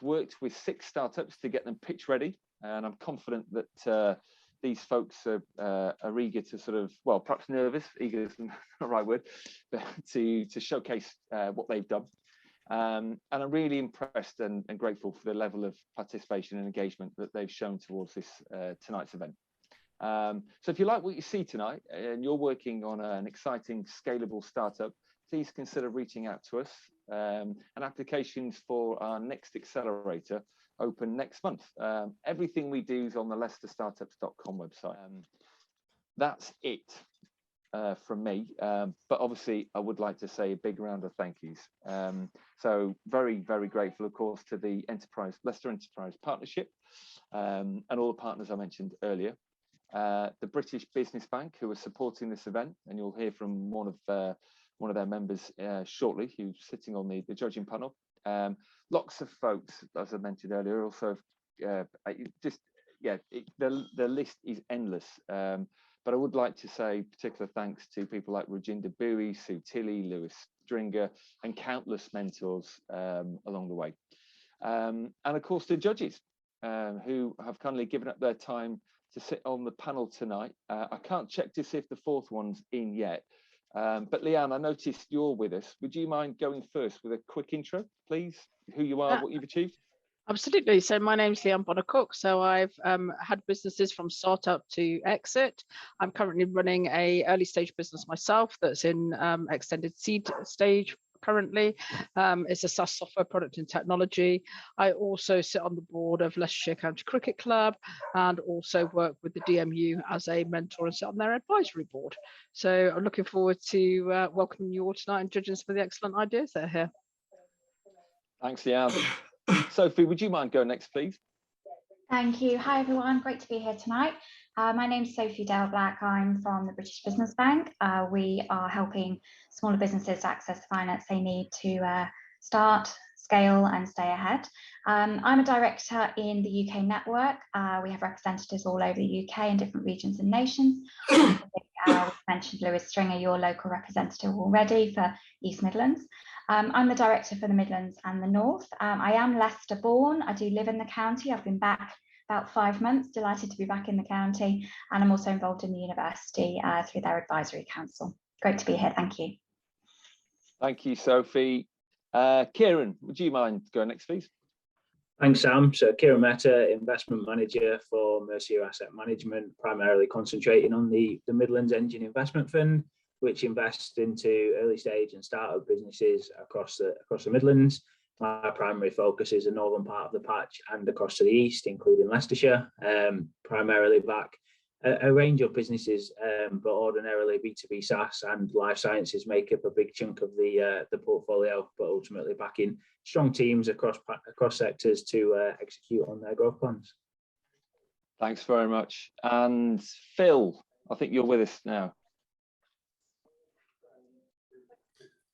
worked with 6 startups to get them pitch ready, and I'm confident that these folks are eager to sort of, well, perhaps nervous, eager isn't the right word, but to showcase what they've done. And I'm really impressed and grateful for the level of participation and engagement that they've shown towards this tonight's event. So if you like what you see tonight and you're working on an exciting scalable startup, please consider reaching out to us. And applications for our next accelerator open next month. Everything we do is on the LeicesterStartups.com website. That's it from me, but obviously I would like to say a big round of thank yous. So very, very grateful, of course, to the Leicester Enterprise Partnership and all the partners I mentioned earlier. The British Business Bank, who are supporting this event, and you'll hear from one of their members shortly, who's sitting on the judging panel. Lots of folks, as I mentioned earlier, also the list is endless. But I would like to say particular thanks to people like Rajinder Bowie, Sue Tilley, Lewis Stringer, and countless mentors along the way. And of course, the judges who have kindly given up their time to sit on the panel tonight. I can't check to see if the 4th one's in yet. But Leanne, I noticed you're with us. Would you mind going first with a quick intro, please? Who you are, what you've achieved? Absolutely. So my name's Leanne Bonner-Cook. So I've had businesses from startup to exit. I'm currently running a early stage business myself that's in extended seed stage currently. It's a SaaS software product and technology. I also sit on the board of Leicestershire County Cricket Club and also work with the DMU as a mentor and sit on their advisory board. So I'm looking forward to welcoming you all tonight and judging some of the excellent ideas that are here. Thanks, Leanne. Sophie, would you mind going next, please? Thank you. Hi, everyone. Great to be here tonight. My name's Sophie Dale Black. I'm from the British Business Bank. We are helping smaller businesses access the finance they need to start, scale, and stay ahead. I'm a director in the UK network. We have representatives all over the UK in different regions and nations. We mentioned Lewis Stringer, your local representative already for East Midlands. I'm the director for the Midlands and the North. I am Leicester born. I do live in the county. I've been back about 5 months, delighted to be back in the county. And I'm also involved in the university through their advisory council. Great to be here. Thank you. Thank you, Sophie. Kieran, would you mind going next, please? Thanks, Sam. So Kieran Mehta, investment manager for Mercia Asset Management, primarily concentrating on the Midlands Engine Investment Fund, which invests into early stage and startup businesses across the Midlands. My primary focus is the northern part of the patch and across to the east, including Leicestershire. Primarily back a range of businesses, but ordinarily B2B SaaS and life sciences make up a big chunk of the portfolio, but ultimately backing strong teams across sectors to execute on their growth plans. Thanks very much. And Phil, I think you're with us now.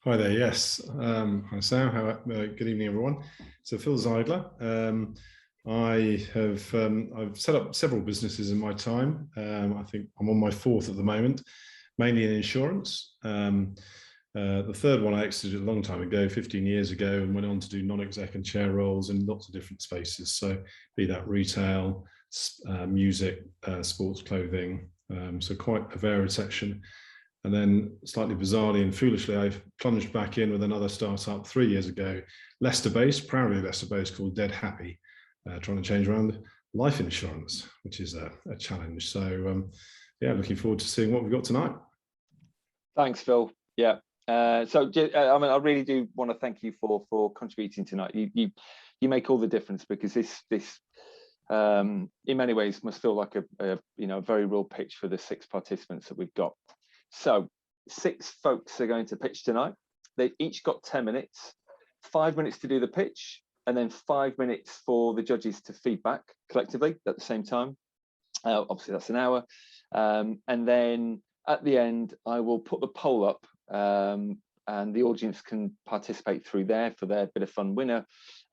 Hi there, yes. Hi Sam, good evening everyone. So Phil Zeidler. I've set up several businesses in my time. I think I'm on my 4th at the moment, mainly in insurance. The 3rd one I exited a long time ago, 15 years ago, and went on to do non-exec and chair roles in lots of different spaces. So be that retail, music, sports clothing, so quite a varied section. And then slightly bizarrely and foolishly, I've plunged back in with another startup 3 years ago, Leicester-based, proudly Leicester-based, called Dead Happy, trying to change around life insurance, which is a challenge. So yeah, looking forward to seeing what we've got tonight. Thanks, Phil. Yeah. I mean, I really do want to thank you for contributing tonight. You make all the difference, because this in many ways must feel like a very real pitch for the 6 participants that we've got. So 6 folks are going to pitch tonight. They've each got 10 minutes, 5 minutes to do the pitch, and then 5 minutes for the judges to feedback collectively at the same time. Obviously, that's an hour. And then at the end, I will put the poll up, and the audience can participate through there for their bit of fun winner.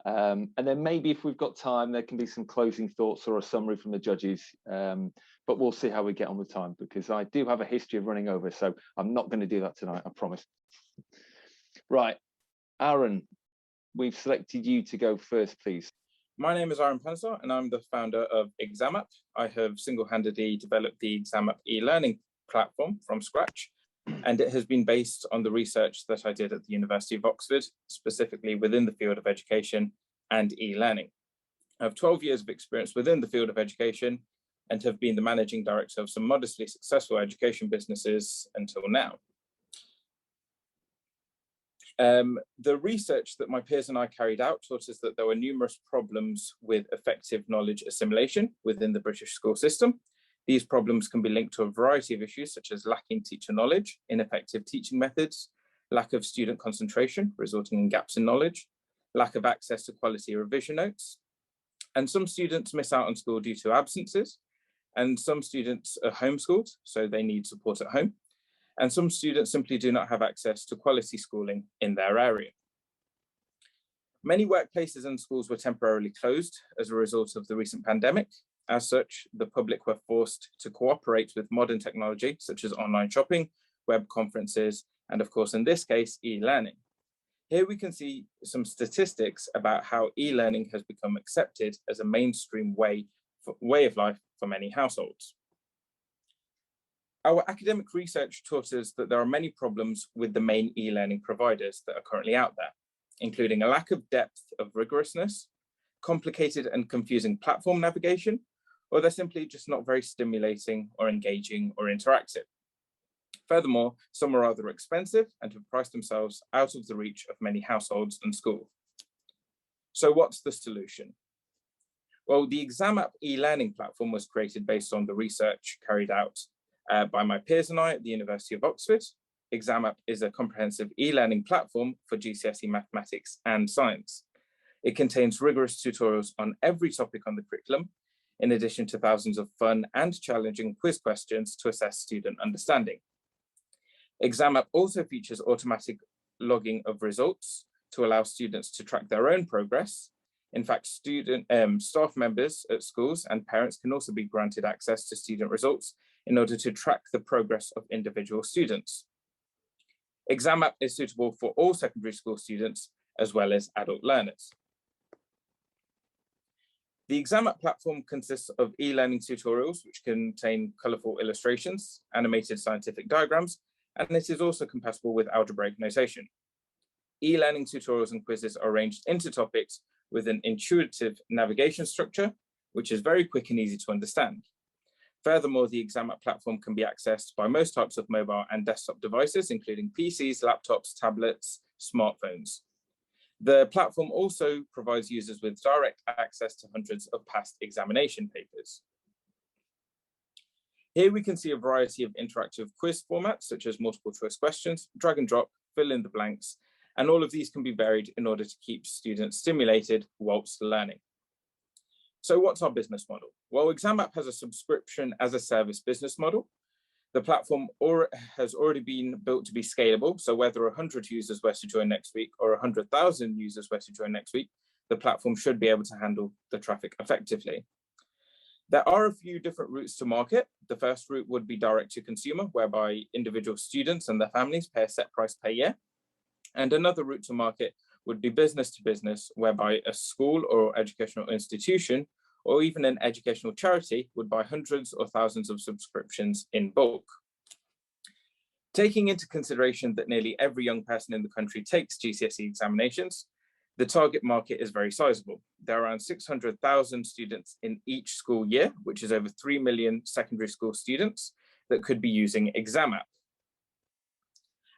And then maybe if we've got time, there can be some closing thoughts or a summary from the judges. But we'll see how we get on with time, because I do have a history of running over, so I'm not going to do that tonight, I promise. Right, Aaron, we've selected you to go first, please. My name is Aaron Pansar, and I'm the founder of ExamApp. I have single-handedly developed the ExamApp e-learning platform from scratch, and it has been based on the research that I did at the University of Oxford, specifically within the field of education and e-learning. I have 12 years of experience within the field of education and have been the managing director of some modestly successful education businesses until now. The research that my peers and I carried out taught us that there were numerous problems with effective knowledge assimilation within the British school system. These problems can be linked to a variety of issues such as lacking teacher knowledge, ineffective teaching methods, lack of student concentration, resulting in gaps in knowledge, lack of access to quality revision notes, and some students miss out on school due to absences, and some students are homeschooled, so they need support at home. And some students simply do not have access to quality schooling in their area. Many workplaces and schools were temporarily closed as a result of the recent pandemic. As such, the public were forced to cooperate with modern technology, such as online shopping, web conferences, and of course, in this case, e-learning. Here we can see some statistics about how e-learning has become accepted as a mainstream way of life for many households. Our academic research taught us that there are many problems with the main e-learning providers that are currently out there, including a lack of depth of rigorousness, complicated and confusing platform navigation, or they're simply just not very stimulating or engaging or interactive. Furthermore, some are rather expensive and have priced themselves out of the reach of many households and schools. So what's the solution? Well, the ExamApp e-learning platform was created based on the research carried out by my peers and I at the University of Oxford. ExamApp is a comprehensive e-learning platform for GCSE mathematics and science. It contains rigorous tutorials on every topic on the curriculum, in addition to thousands of fun and challenging quiz questions to assess student understanding. ExamApp also features automatic logging of results to allow students to track their own progress. In fact, staff members at schools and parents can also be granted access to student results in order to track the progress of individual students. ExamApp is suitable for all secondary school students as well as adult learners. The ExamApp platform consists of e-learning tutorials, which contain colorful illustrations, animated scientific diagrams, and it is also compatible with algebraic notation. E-learning tutorials and quizzes are arranged into topics with an intuitive navigation structure, which is very quick and easy to understand. Furthermore, the ExamApp platform can be accessed by most types of mobile and desktop devices, including PCs, laptops, tablets, smartphones. The platform also provides users with direct access to hundreds of past examination papers. Here we can see a variety of interactive quiz formats, such as multiple choice questions, drag and drop, fill in the blanks, and all of these can be varied in order to keep students stimulated whilst learning. So what's our business model? Well, ExamApp has a subscription as a service business model. The platform has already been built to be scalable. So whether 100 users were to join next week or 100,000 users were to join next week, the platform should be able to handle the traffic effectively. There are a few different routes to market. The first route would be direct to consumer, whereby individual students and their families pay a set price per year. And another route to market would be business to business, whereby a school or educational institution or even an educational charity would buy hundreds or thousands of subscriptions in bulk. Taking into consideration that nearly every young person in the country takes GCSE examinations, the target market is very sizable. There are around 600,000 students in each school year, which is over 3 million secondary school students that could be using ExamApp.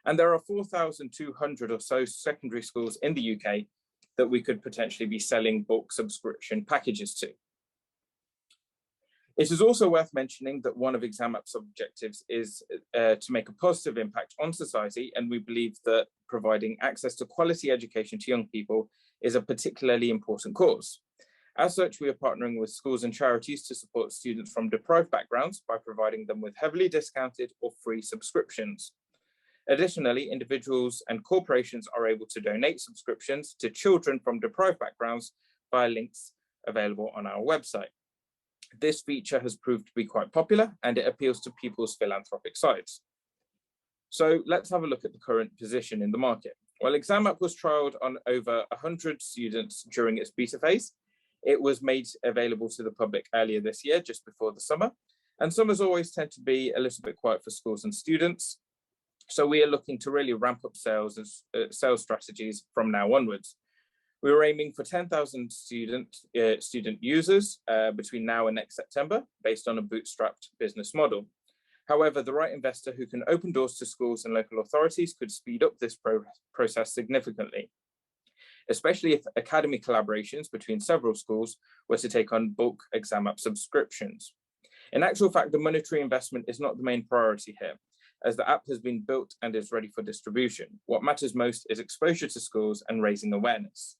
And there are 4,200 or so secondary schools in the UK that we could potentially be selling bulk subscription packages to. It is also worth mentioning that one of ExamApp's objectives is to make a positive impact on society, and we believe that providing access to quality education to young people is a particularly important cause. As such, we are partnering with schools and charities to support students from deprived backgrounds by providing them with heavily discounted or free subscriptions. Additionally, individuals and corporations are able to donate subscriptions to children from deprived backgrounds via links available on our website. This feature has proved to be quite popular and it appeals to people's philanthropic sides. So let's have a look at the current position in the market. Well, ExamApp was trialed on over 100 students during its beta phase. It was made available to the public earlier this year, just before the summer. And summers always tend to be a little bit quiet for schools and students. So we are looking to really ramp up sales and sales strategies from now onwards. We were aiming for 10,000 student users between now and next September, based on a bootstrapped business model. However, the right investor who can open doors to schools and local authorities could speed up this process significantly, especially if academy collaborations between several schools were to take on bulk ExamApp subscriptions. In actual fact, the monetary investment is not the main priority here, as the app has been built and is ready for distribution. What matters most is exposure to schools and raising awareness.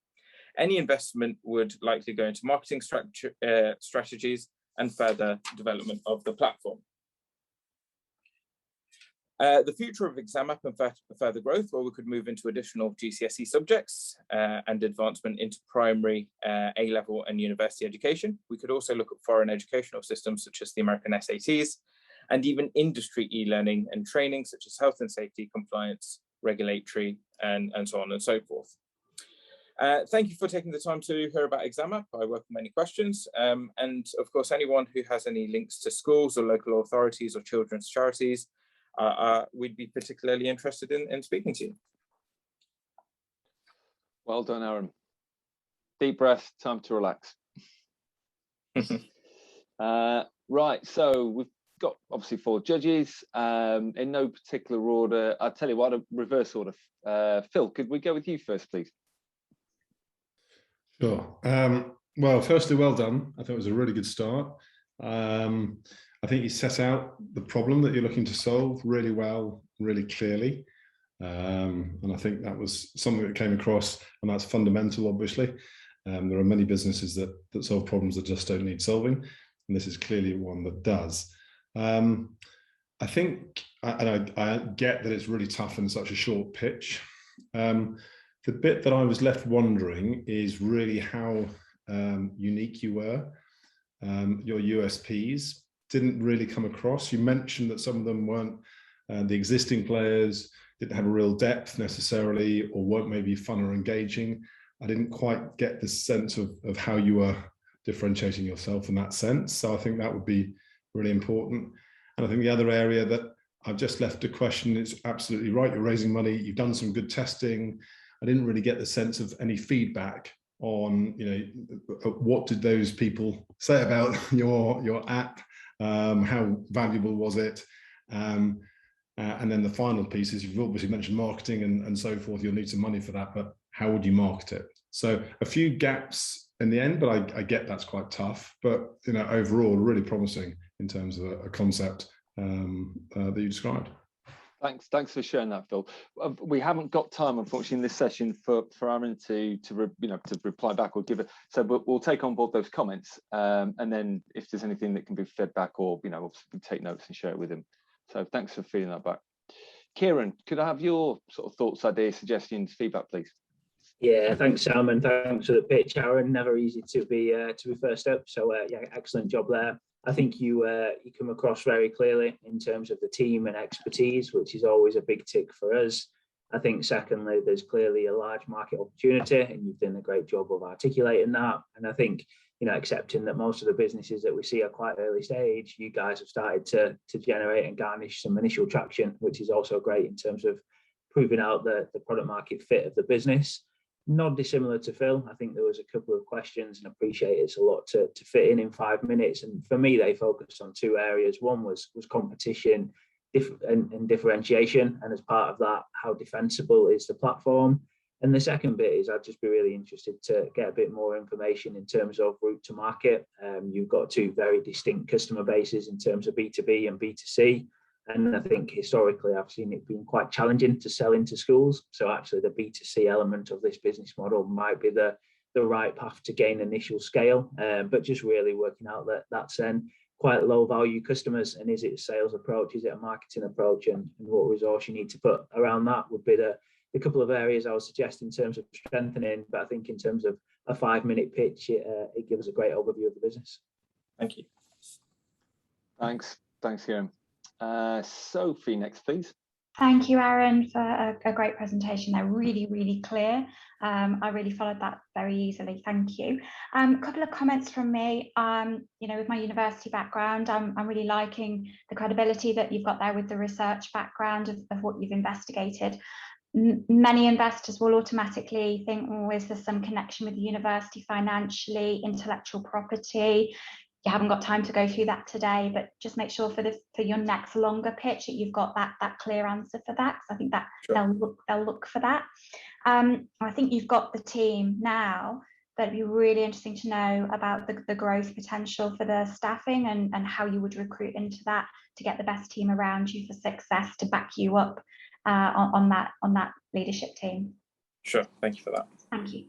Any investment would likely go into marketing strategies and further development of the platform. The future of ExamApp and further growth, well, we could move into additional GCSE subjects and advancement into primary, A-level and university education. We could also look at foreign educational systems such as the American SATs, and even industry e-learning and training such as health and safety, compliance, regulatory, and so on and so forth. Thank you for taking the time to hear about ExamApp. I welcome any questions. And of course, anyone who has any links to schools or local authorities or children's charities, we'd be particularly interested in speaking to you. Well done, Aaron. Deep breath, time to relax. Right, so we've got obviously 4 judges in no particular order. I'll tell you what, a reverse order. Phil, could we go with you first, please? Sure. Well, firstly, well done. I thought it was a really good start. I think you set out the problem that you're looking to solve really well, really clearly. And I think that was something that came across, and that's fundamental, obviously. There are many businesses that solve problems that just don't need solving, and this is clearly one that does. I think, and I get that it's really tough in such a short pitch. The bit that I was left wondering is really how unique you were. Your USPs didn't really come across. You mentioned that some of them weren't, the existing players didn't have a real depth necessarily, or weren't maybe fun or engaging. I didn't quite get the sense of how you were differentiating yourself in that sense. So I think that would be really important. And I think the other area that I've just left a question is absolutely right. You're raising money. You've done some good testing. I didn't really get the sense of any feedback on, what did those people say about your app? How valuable was it? And then the final piece is, you've obviously mentioned marketing and so forth. You'll need some money for that, but how would you market it? So a few gaps in the end, but I get that's quite tough. But overall, really promising in terms of a concept that you described. Thanks for sharing that, Phil. We haven't got time, unfortunately, in this session for Aaron to reply back or give it. So we'll take on board those comments, and then if there's anything that can be fed back, or obviously we take notes and share it with him. So thanks for feeding that back. Kieran, could I have your sort of thoughts, ideas, suggestions, feedback, please? Yeah, thanks, Sam, and thanks for the pitch, Aaron. Never easy to be first up. So yeah, excellent job there. I think you come across very clearly in terms of the team and expertise, which is always a big tick for us. I think secondly, there's clearly a large market opportunity, and you've done a great job of articulating that. And I think, accepting that most of the businesses that we see are quite early stage, you guys have started to generate and garnish some initial traction, which is also great in terms of proving out the product market fit of the business. Not dissimilar to Phil. I think there was a couple of questions, and appreciate it's a lot to fit in 5 minutes. And for me, they focused on 2 areas. One was competition and differentiation, and as part of that, how defensible is the platform. And the second bit is, I'd just be really interested to get a bit more information in terms of route to market. You've got 2 very distinct customer bases in terms of B2B and B2C. And I think historically, I've seen it being quite challenging to sell into schools. So actually the B2C element of this business model might be the right path to gain initial scale, but just really working out that that's then quite low value customers. And is it a sales approach? Is it a marketing approach? And what resource you need to put around that would be the couple of areas I would suggest in terms of strengthening. But I think in terms of a 5-minute pitch, it gives a great overview of the business. Thank you. Thanks, Kieran. Sophie, next, please. Thank you, Aaron, for a great presentation. They're really, really clear. I really followed that very easily. Thank you. A couple of comments from me. You know, with my university background, I'm really liking the credibility that you've got there with the research background of what you've investigated. Many investors will automatically think, oh, is there some connection with the university financially, intellectual property? You haven't got time to go through that today, but just make sure for your next longer pitch that you've got that clear answer for that. So I think that sure. they'll look for that. I think you've got the team now. That'd be really interesting to know about the growth potential for the staffing and how you would recruit into that to get the best team around you for success to back you up on that leadership team. Sure, thank you for that. Thank you.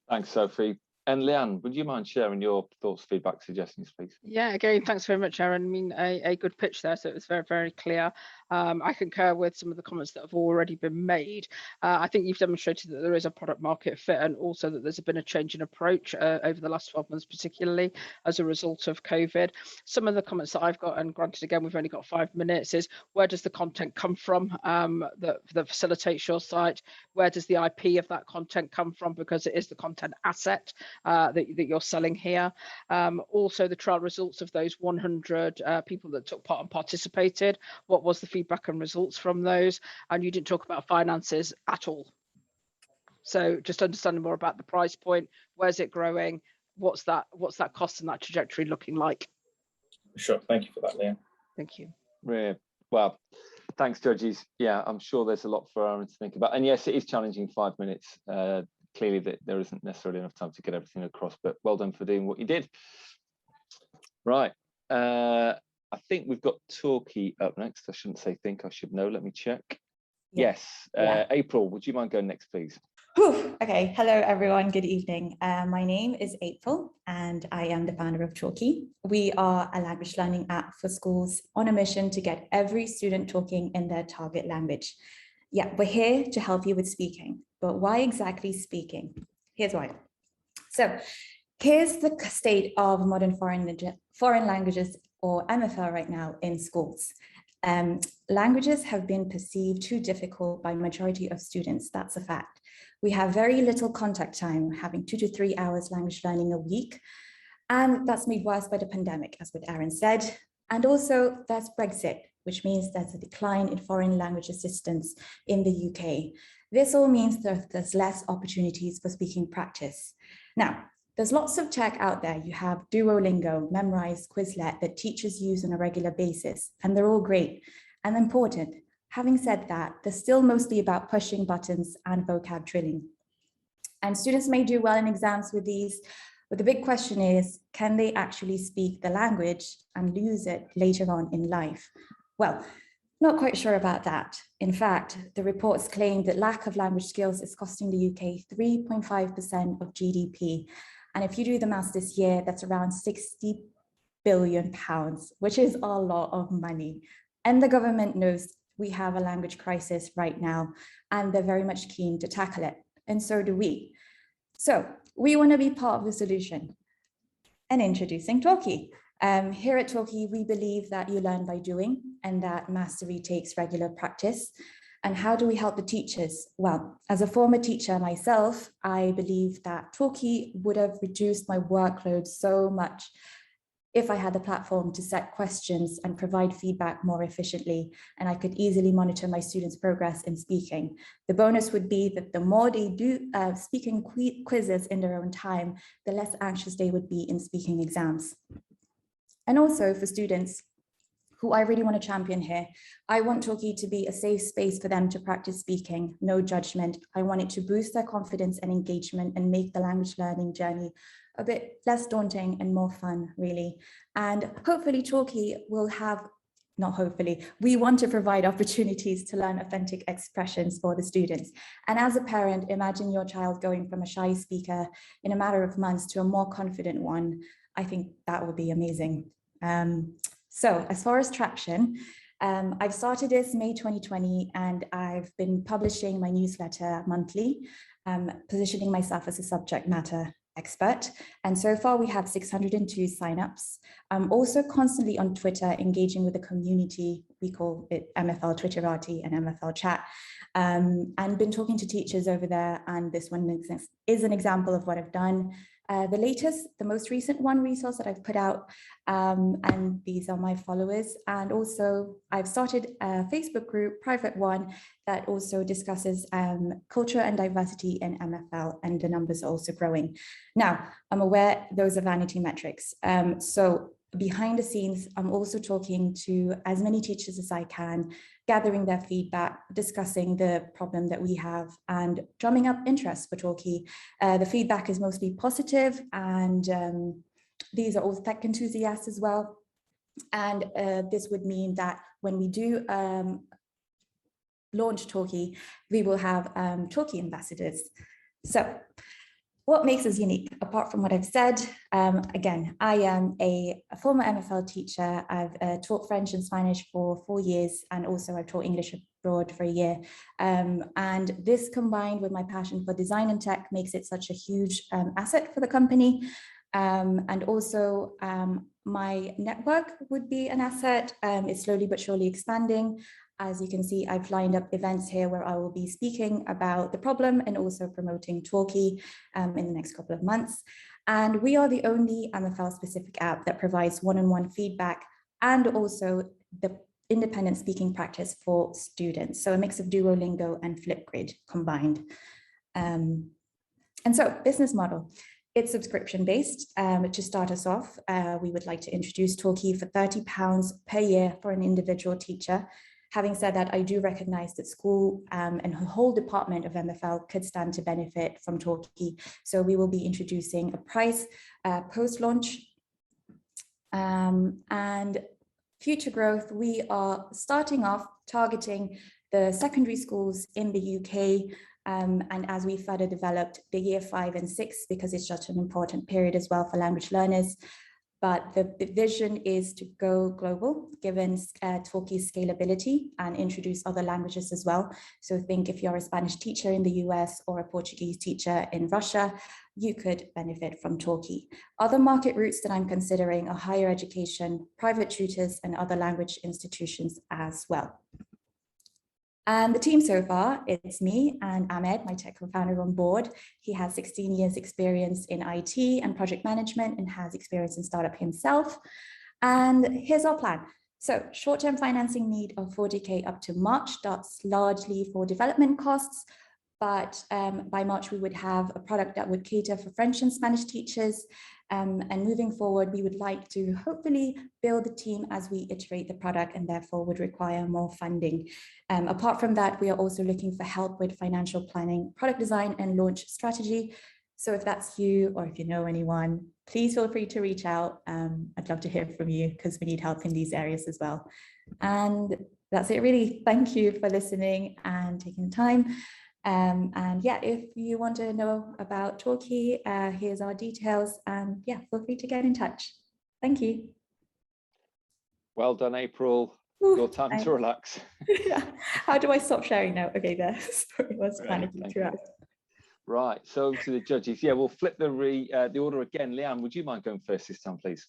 Thanks, Sophie. And Leanne, would you mind sharing your thoughts, feedback, suggestions, please? Yeah, again, thanks very much, Aaron. I mean, a good pitch there, so it was very, very clear. I concur with some of the comments that have already been made. I think you've demonstrated that there is a product market fit, and also that there's been a change in approach over the last 12 months, particularly as a result of COVID. Some of the comments that I've got, and granted, again, we've only got 5 minutes, is where does the content come from that facilitates your site? Where does the IP of that content come from? Because it is the content asset that you're selling here. Also, the trial results of those 100 people that took part and participated. What was the feedback and results from those? And you didn't talk about finances at all. So just understanding more about the price point, where's it growing? What's that cost and that trajectory looking like? Sure, thank you for that, Leanne. Thank you. Yeah. Well, thanks, judges. Yeah, I'm sure there's a lot for Aaron to think about. And yes, it is challenging, 5 minutes. Clearly that there isn't necessarily enough time to get everything across, but well done for doing what you did. Right. I think we've got Talkie up next. I shouldn't say think, I should know. Let me check. Yeah. Yes. April, would you mind going next, please? Whew. Okay. Hello, everyone. Good evening. My name is April, and I am the founder of Talkie. We are a language learning app for schools on a mission to get every student talking in their target language. Yeah, we're here to help you with speaking. But why exactly speaking? Here's why. So here's the state of modern foreign languages, or MFL, right now in schools. Languages have been perceived too difficult by majority of students. That's a fact. We have very little contact time, having 2 to 3 hours language learning a week. And that's made worse by the pandemic, as what Aaron said. And also there's Brexit, which means there's a decline in foreign language assistance in the UK. This all means that there's less opportunities for speaking practice. Now, there's lots of tech out there. You have Duolingo, Memrise, Quizlet that teachers use on a regular basis, and they're all great and important. Having said that, they're still mostly about pushing buttons and vocab drilling. And students may do well in exams with these, but the big question is, can they actually speak the language and use it later on in life? Well, not quite sure about that. In fact, the reports claim that lack of language skills is costing the UK 3.5% of GDP. And if you do the maths this year, that's around £60 billion, which is a lot of money. And the government knows we have a language crisis right now, and they're very much keen to tackle it. And so do we. So we want to be part of the solution. And introducing Talkie. Here at Talkie, we believe that you learn by doing, and that mastery takes regular practice. And how do we help the teachers? Well, as a former teacher myself, I believe that Talkie would have reduced my workload so much if I had the platform to set questions and provide feedback more efficiently, and I could easily monitor my students' progress in speaking. The bonus would be that the more they do speaking quizzes in their own time, the less anxious they would be in speaking exams. And also for students who I really want to champion here, I want Talkie to be a safe space for them to practice speaking, no judgment. I want it to boost their confidence and engagement and make the language learning journey a bit less daunting and more fun, really. And hopefully Talkie will have, not hopefully, we want to provide opportunities to learn authentic expressions for the students. And as a parent, imagine your child going from a shy speaker in a matter of months to a more confident one. I think that would be amazing. So as far as traction, I've started this May 2020, and I've been publishing my newsletter monthly, positioning myself as a subject matter expert. And so far we have 602 signups. I'm also constantly on Twitter engaging with the community. We call it MFL Twitterati and MFL chat, and been talking to teachers over there. And this one is an example of what I've done. The most recent one resource that I've put out, and these are my followers. And also I've started a Facebook group, private one, that also discusses culture and diversity in MFL, and the numbers are also growing. Now, I'm aware those are vanity metrics. So behind the scenes, I'm also talking to as many teachers as I can, gathering their feedback, discussing the problem that we have, and drumming up interest for Talkie. The feedback is mostly positive, and these are all tech enthusiasts as well. And this would mean that when we do launch Talkie, we will have Talkie ambassadors. So what makes us unique, apart from what I've said? Again, I am a former MFL teacher. I've taught French and Spanish for 4 years, and also I've taught English abroad for a year. And this, combined with my passion for design and tech, makes it such a huge asset for the company. And also my network would be an asset. It's slowly but surely expanding. As you can see, I've lined up events here where I will be speaking about the problem and also promoting Talkie in the next couple of months. And we are the only MFL specific app that provides one-on-one feedback and also the independent speaking practice for students. So a mix of Duolingo and Flipgrid combined. And so business model. It's subscription-based. To start us off, we would like to introduce Talkie for £30 per year for an individual teacher. Having said that, I do recognize that school and the whole department of MFL could stand to benefit from Talkie. So we will be introducing a price post-launch. And future growth, we are starting off targeting the secondary schools in the UK. And as we further developed the year 5 and 6, because it's such an important period as well for language learners. But the vision is to go global, given Talkie's scalability, and introduce other languages as well. So think if you're a Spanish teacher in the US or a Portuguese teacher in Russia, you could benefit from Talkie. Other market routes that I'm considering are higher education, private tutors, and other language institutions as well. And the team so far, it's me and Ahmed, my tech co-founder, on board. He has 16 years experience in IT and project management and has experience in startup himself. And here's our plan. So short-term financing need of 40K up to March. That's largely for development costs. But by March, we would have a product that would cater for French and Spanish teachers. And moving forward, we would like to hopefully build the team as we iterate the product, and therefore would require more funding. Apart from that, we are also looking for help with financial planning, product design, and launch strategy. So if that's you, or if you know anyone, please feel free to reach out. I'd love to hear from you because we need help in these areas as well. And that's it really. Thank you for listening and taking the time. And yeah, if you want to know about Talkie, here's our details, and yeah, feel free to get in touch. Thank you. Well done, April. Your time to relax. Yeah. How do I stop sharing now? Okay, there. Sorry, I was panicking throughout. Right, so to the judges. Yeah, we'll flip the order again. Leanne, would you mind going first this time, please?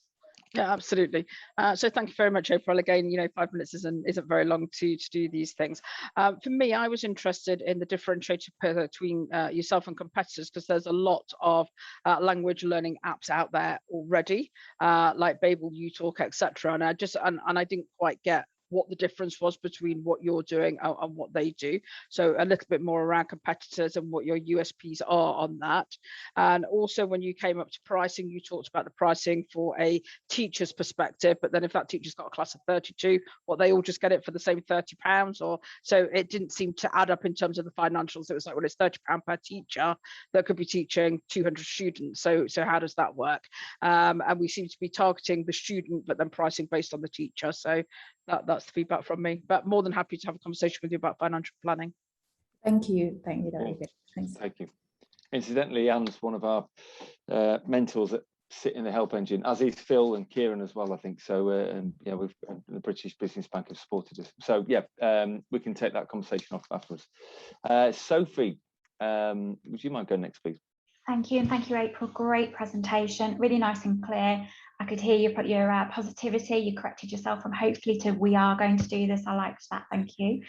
Yeah, absolutely. So thank you very much, April. Again, 5 minutes isn't very long to do these things. For me, I was interested in the differentiator between yourself and competitors, because there's a lot of language learning apps out there already, like Babel, UTalk, etc. And I didn't quite get what the difference was between what you're doing and what they do. So a little bit more around competitors and what your USPs are on that. And also when you came up to pricing, you talked about the pricing for a teacher's perspective, but then if that teacher's got a class of 32, they all just get it for the same £30, or so it didn't seem to add up in terms of the financials. It was like, well, it's £30 per teacher that could be teaching 200 students. So how does that work? And we seem to be targeting the student, but then pricing based on the teacher. So that's the feedback from me, but more than happy to have a conversation with you about financial planning. Thank you. Thank you. Very good. Thanks. Thank you. Incidentally, Anne's one of our mentors that sit in the help engine, as is Phil and Kieran as well, I think. So, and yeah, we've the British Business Bank have supported us. So yeah, we can take that conversation off afterwards. Sophie, would you mind going next, please? Thank you, and thank you, April. Great presentation, really nice and clear. I could hear you put your positivity. You corrected yourself from hopefully to we are going to do this. I liked that. Thank you.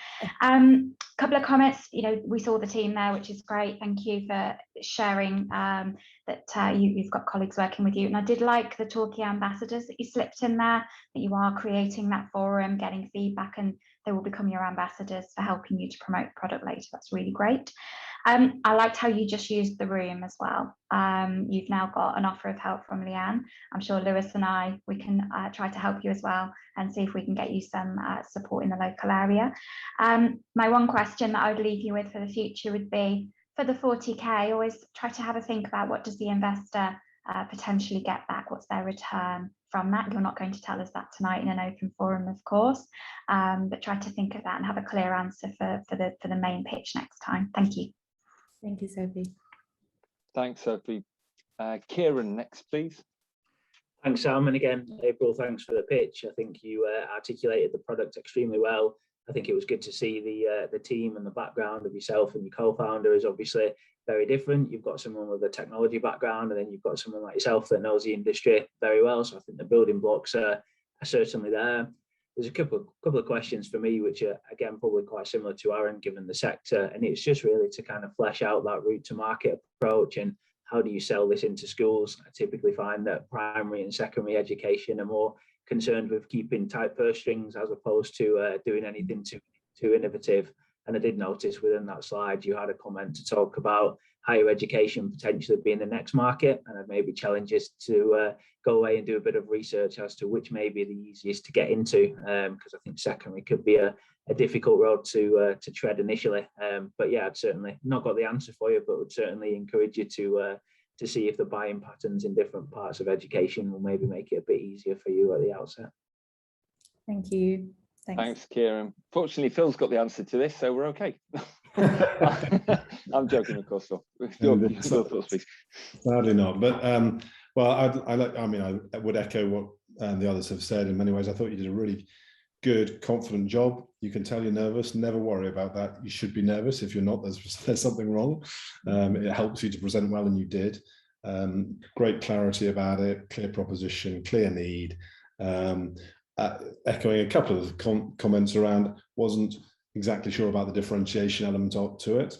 Couple of comments. You know, we saw the team there, which is great. Thank you for sharing that you've got colleagues working with you. And I did like the Talkie ambassadors that you slipped in there, that you are creating that forum, getting feedback, and they will become your ambassadors for helping you to promote the product later. That's really great. I liked how you just used the room as well. You've now got an offer of help from Leanne. I'm sure Lewis and we can try to help you as well and see if we can get you some support in the local area. My one question that I would leave you with for the future would be, for the 40K, always try to have a think about what does the investor potentially get back, what's their return from that. You're not going to tell us that tonight in an open forum, of course, but try to think of that and have a clear answer for the main pitch next time. Thank you. Thank you, Sophie. Thanks, Sophie. Kieran, next, please. Thanks, Sam. And again, April, thanks for the pitch. I think you articulated the product extremely well. I think it was good to see the team and the background of yourself and your co-founder is obviously very different. You've got someone with a technology background, and then you've got someone like yourself that knows the industry very well. So I think the building blocks are certainly there. There's a couple of questions for me, which are, again, probably quite similar to Aaron, given the sector. And it's just really to kind of flesh out that route to market approach and how do you sell this into schools. I typically find that primary and secondary education are more concerned with keeping tight purse strings as opposed to doing anything too innovative. And I did notice within that slide, you had a comment to talk about higher education potentially being the next market, and maybe challenges to go away and do a bit of research as to which may be the easiest to get into, because I think secondary could be a difficult road to tread initially. But yeah, I'd certainly not got the answer for you, but would certainly encourage you to see if the buying patterns in different parts of education will maybe make it a bit easier for you at the outset. Thank you. Thanks, Kieran. Fortunately, Phil's got the answer to this, so we're okay. I'm joking, of course, Phil. Your thoughts, please. Sadly not, but well, I would echo what the others have said in many ways. I thought you did a really good, confident job. You can tell you're nervous. Never worry about that. You should be nervous. If you're not, there's something wrong. It helps you to present well, and you did. Great clarity about it, clear proposition, clear need. Echoing a couple of comments around, wasn't exactly sure about the differentiation element to it.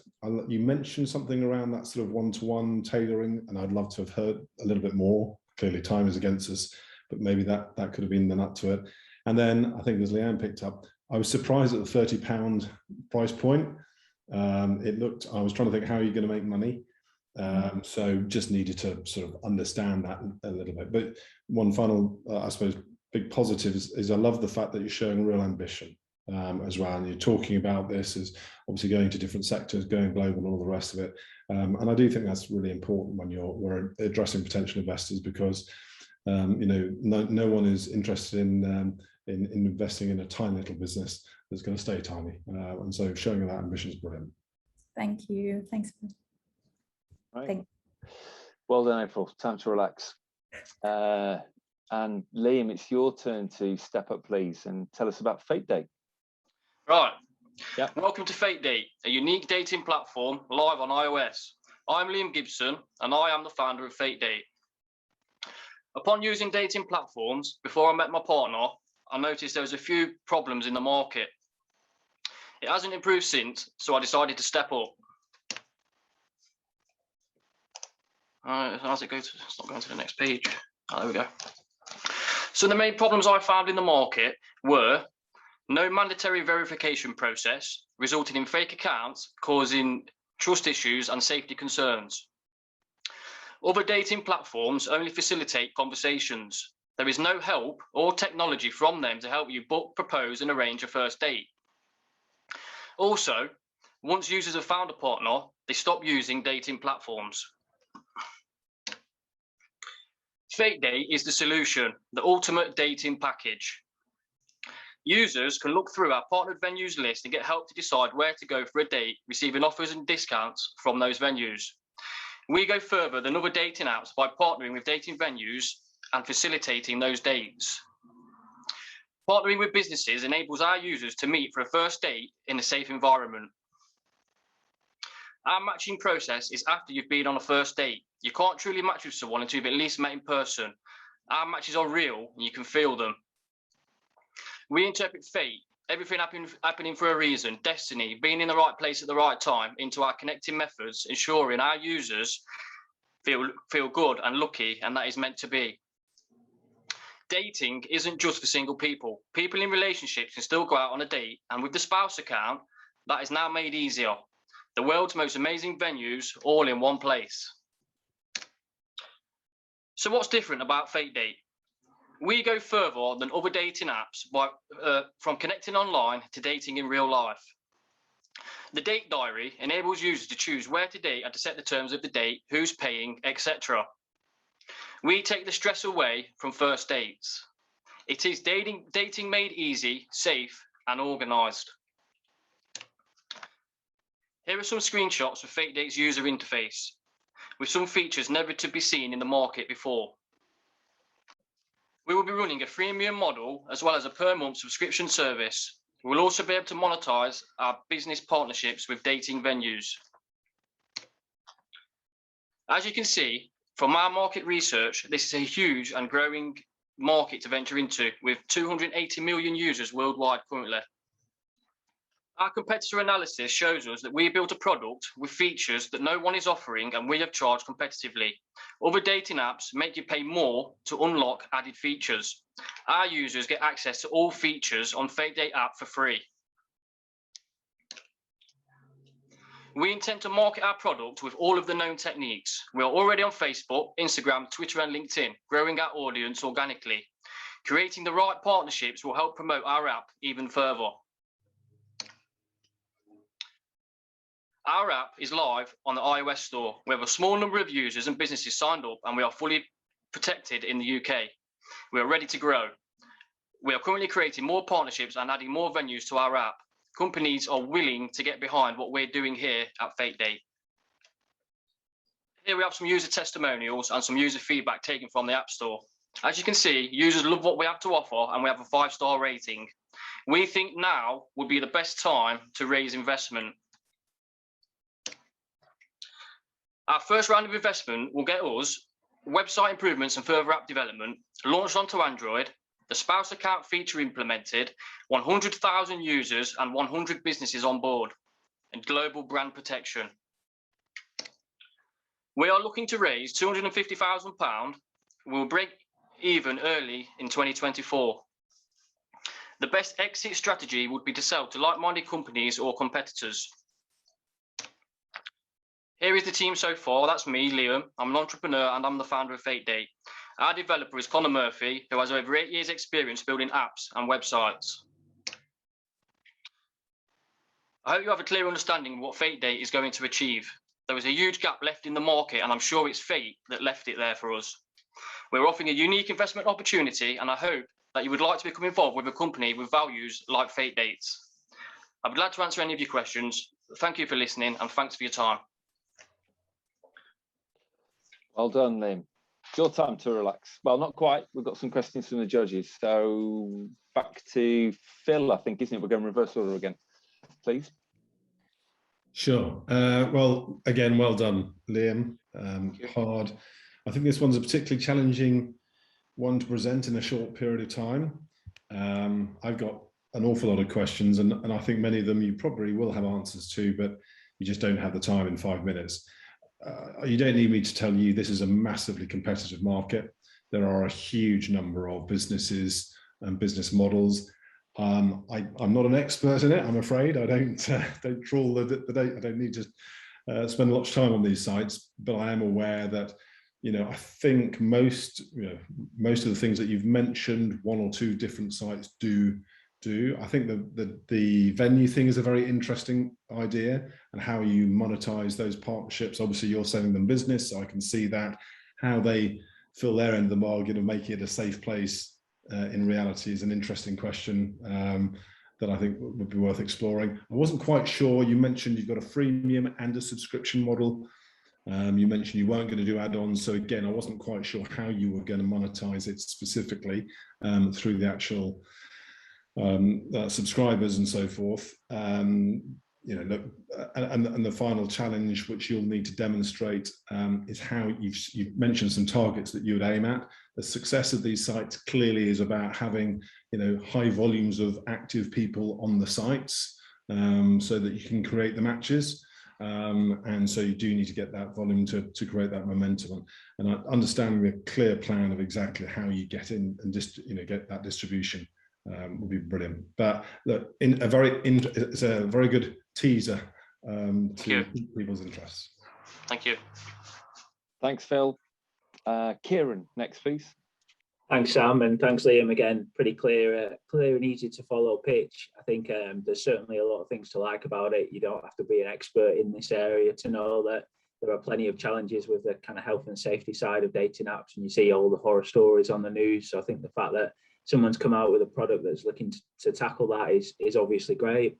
You mentioned something around that sort of one-to-one tailoring, and I'd love to have heard a little bit more. Clearly time is against us, but maybe that could have been the nut to it. And then I think, as Leanne picked up, I was surprised at the £30 price point. I was trying to think, how are you going to make money? So just needed to sort of understand that a little bit. But one final, I suppose, big positive is I love the fact that you're showing real ambition as well. And you're talking about this as obviously going to different sectors, going global and all the rest of it. And I do think that's really important when we're addressing potential investors, because no one is interested in investing in a tiny little business that's going to stay tiny. And so showing that ambition is brilliant. Thank you. Thanks. Right. Well done, April. Time to relax. And Liam, it's your turn to step up, please, and tell us about FateDate. Right. Yeah. Welcome to FateDate, a unique dating platform live on iOS. I'm Liam Gibson, and I am the founder of FateDate. Upon using dating platforms before I met my partner, I noticed there was a few problems in the market. It hasn't improved since, so I decided to step up. How's it go? It's not going to the next page. Oh, there we go. So the main problems I found in the market were no mandatory verification process, resulting in fake accounts, causing trust issues and safety concerns. Other dating platforms only facilitate conversations. There is no help or technology from them to help you book, propose, and arrange a first date. Also, once users have found a partner, they stop using dating platforms. FateDate is the solution, the ultimate dating package. Users can look through our partnered venues list and get help to decide where to go for a date, receiving offers and discounts from those venues. We go further than other dating apps by partnering with dating venues and facilitating those dates. Partnering with businesses enables our users to meet for a first date in a safe environment. Our matching process is after you've been on a first date. You can't truly match with someone until you've at least met in person. Our matches are real and you can feel them. We interpret fate, everything happening for a reason, destiny, being in the right place at the right time, into our connecting methods, ensuring our users feel good and lucky, and that is meant to be. Dating isn't just for single people. People in relationships can still go out on a date, and with the spouse account, that is now made easier. The world's most amazing venues, all in one place. So what's different about FateDate? We go further than other dating apps from connecting online to dating in real life. The date diary enables users to choose where to date and to set the terms of the date, who's paying, etc. We take the stress away from first dates. It is dating made easy, safe, and organised. Here are some screenshots of FateDate's user interface, with some features never to be seen in the market before. We will be running a freemium model as well as a per-month subscription service. We will also be able to monetize our business partnerships with dating venues. As you can see from our market research, this is a huge and growing market to venture into, with 280 million users worldwide currently. Our competitor analysis shows us that we built a product with features that no one is offering, and we have charged competitively. Other dating apps make you pay more to unlock added features. Our users get access to all features on FateDate app for free. We intend to market our product with all of the known techniques. We are already on Facebook, Instagram, Twitter, and LinkedIn, growing our audience organically. Creating the right partnerships will help promote our app even further. Our app is live on the iOS store. We have a small number of users and businesses signed up, and we are fully protected in the UK. We are ready to grow. We are currently creating more partnerships and adding more venues to our app. Companies are willing to get behind what we're doing here at FateDate. Here we have some user testimonials and some user feedback taken from the App Store. As you can see, users love what we have to offer, and we have a 5-star rating. We think now would be the best time to raise investment. Our first round of investment will get us website improvements and further app development, launched onto Android, the spouse account feature implemented, 100,000 users and 100 businesses on board, and global brand protection. We are looking to raise £250,000. We'll break even early in 2024. The best exit strategy would be to sell to like-minded companies or competitors. Here is the team so far. That's me, Liam. I'm an entrepreneur and I'm the founder of FateDate. Our developer is Connor Murphy, who has over 8 years' experience building apps and websites. I hope you have a clear understanding of what FateDate is going to achieve. There is a huge gap left in the market, and I'm sure it's fate that left it there for us. We're offering a unique investment opportunity, and I hope that you would like to become involved with a company with values like FateDate's. I'd be glad to answer any of your questions. Thank you for listening, and thanks for your time. Well done, Liam. It's your time to relax. Well, not quite. We've got some questions from the judges. So back to Phil, I think, isn't it? We're going reverse order again, please. Sure. Well, again, well done, Liam. Hard. I think this one's a particularly challenging one to present in a short period of time. I've got an awful lot of questions, and I think many of them you probably will have answers to, but you just don't have the time in 5 minutes. You don't need me to tell you this is a massively competitive market. There are a huge number of businesses and business models. I'm not an expert in it, I'm afraid. I don't trawl the data. I don't need to spend a lot of time on these sites, but I am aware that, I think most of the things that you've mentioned, 1 or 2 different sites do. I think the venue thing is a very interesting idea, and how you monetize those partnerships. Obviously, you're selling them business, so I can see that. How they fill their end of the bargain and make it a safe place in reality is an interesting question that I think would be worth exploring. I wasn't quite sure. You mentioned you've got a freemium and a subscription model. You mentioned you weren't going to do add-ons. So again, I wasn't quite sure how you were going to monetize it specifically through the actual subscribers and so forth. you know, look, and the final challenge which you'll need to demonstrate is how you've mentioned some targets that you would aim at. The success of these sites clearly is about having, you know, high volumes of active people on the sites, so that you can create the matches. And so you do need to get that volume to create that momentum. And understanding the clear plan of exactly how you get in and just, you know, get that distribution would be brilliant. But look, it's a very good teaser to people's interests. Thank you. Thanks, Phil. Kieran, next, please. Thanks, Sam, and thanks, Liam. Again, pretty clear and easy to follow pitch. I think there's certainly a lot of things to like about it. You don't have to be an expert in this area to know that there are plenty of challenges with the kind of health and safety side of dating apps, and you see all the horror stories on the news. So I think the fact that someone's come out with a product that's looking to tackle that is obviously great.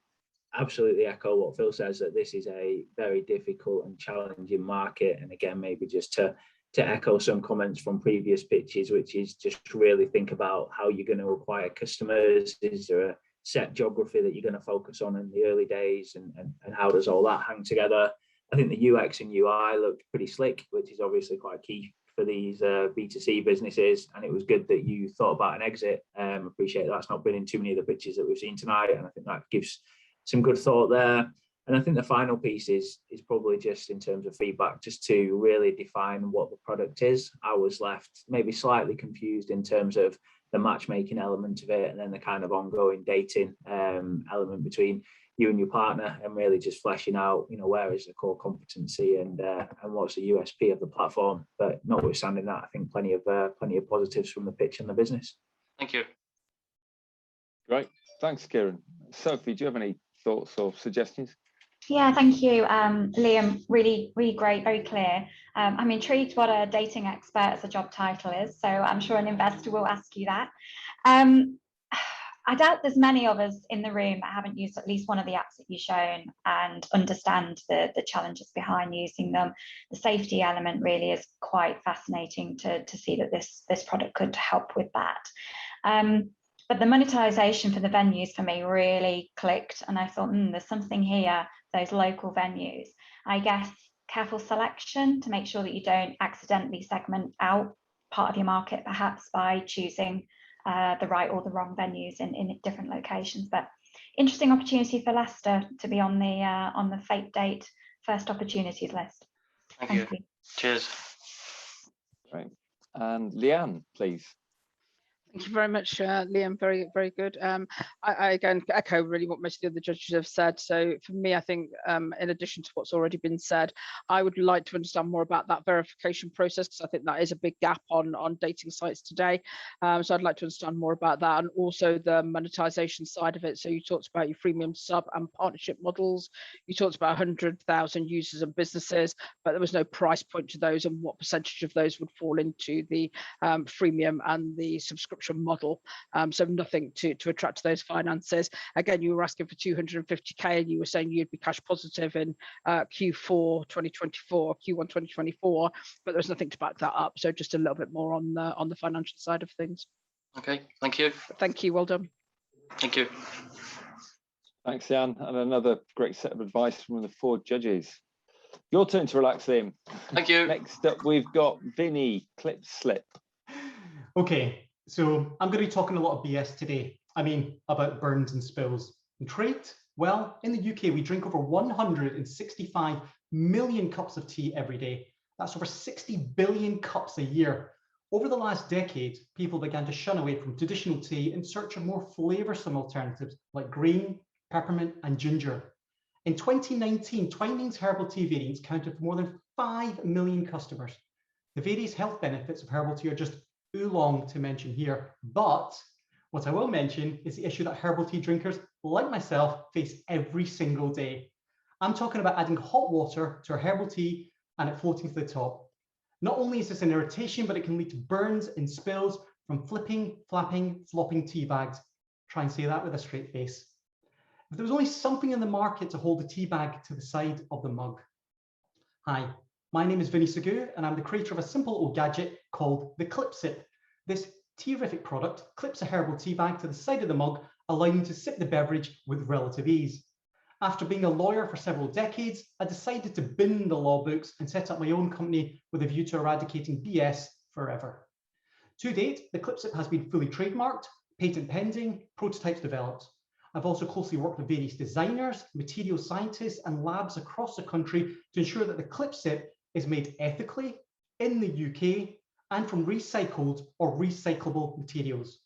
Absolutely echo what Phil says, that this is a very difficult and challenging market. And again, maybe just to echo some comments from previous pitches, which is just really think about how you're going to acquire customers. Is there a set geography that you're going to focus on in the early days, and how does all that hang together? I think the UX and UI looked pretty slick, which is obviously quite key for these B2C businesses, and it was good that you thought about an exit. Appreciate that's not been in too many of the pitches that we've seen tonight, and I think that gives some good thought there. And I think the final piece is probably just in terms of feedback, just to really define what the product is. I was left maybe slightly confused in terms of the matchmaking element of it, and then the kind of ongoing dating element between you and your partner, and really just fleshing out, you know, where is the core competency and what's the USP of the platform. But notwithstanding that, I think plenty of positives from the pitch and the business. Thank you. Great, thanks, Kieran. Sophie, do you have any thoughts or suggestions? Yeah, thank you, Liam. Really, really great, very clear. I'm intrigued what a dating expert as a job title is, so I'm sure an investor will ask you that. I doubt there's many of us in the room that haven't used at least one of the apps that you've shown and understand the challenges behind using them. The safety element really is quite fascinating to see that this product could help with that. But the monetization for the venues for me really clicked, and I thought, there's something here, those local venues. I guess careful selection to make sure that you don't accidentally segment out part of your market, perhaps by choosing the right or the wrong venues in different locations. But interesting opportunity for Leicester to be on the FateDate first opportunities list. Thank you. Cheers. Great. And Leanne, please. Thank you very much, Liam. Very, very good. I again echo really what most of the other judges have said. So for me, I think in addition to what's already been said, I would like to understand more about that verification process, because I think that is a big gap on dating sites today. So I'd like to understand more about that, and also the monetization side of it. So you talked about your freemium sub and partnership models. You talked about 100,000 users and businesses, but there was no price point to those, and what percentage of those would fall into the freemium and the subscription model. So nothing to attract those finances. Again, you were asking for 250k, and you were saying you'd be cash positive in Q4 2024, Q1 2024, but there's nothing to back that up. So just a little bit more on the financial side of things. Okay, thank you. Thank you, well done. Thank you. Thanks, Jan. And another great set of advice from the 4 judges. Your turn to relax, Liam. Thank you. Next up, we've got Vinny KlipSip. Okay, so I'm going to be talking a lot of BS today. I mean, about burns and spills. And trait? Well, in the UK, we drink over 165 million cups of tea every day. That's over 60 billion cups a year. Over the last decade, people began to shun away from traditional tea in search of more flavoursome alternatives like green, peppermint and ginger. In 2019, Twinings herbal tea variants counted for more than 5 million customers. The various health benefits of herbal tea are just too long to mention here, but what I will mention is the issue that herbal tea drinkers like myself face every single day. I'm talking about adding hot water to a herbal tea and it floating to the top. Not only is this an irritation, but it can lead to burns and spills from flipping, flapping, flopping tea bags. Try and say that with a straight face. If there was only something in the market to hold the tea bag to the side of the mug. Hi, my name is Vinny Sagu, and I'm the creator of a simple old gadget called the KlipSip. This terrific product clips a herbal tea bag to the side of the mug, allowing you to sip the beverage with relative ease. After being a lawyer for several decades, I decided to bin the law books and set up my own company with a view to eradicating BS forever. To date, the KlipSip has been fully trademarked, patent pending, prototypes developed. I've also closely worked with various designers, material scientists, and labs across the country to ensure that the KlipSip is made ethically in the UK and from recycled or recyclable materials.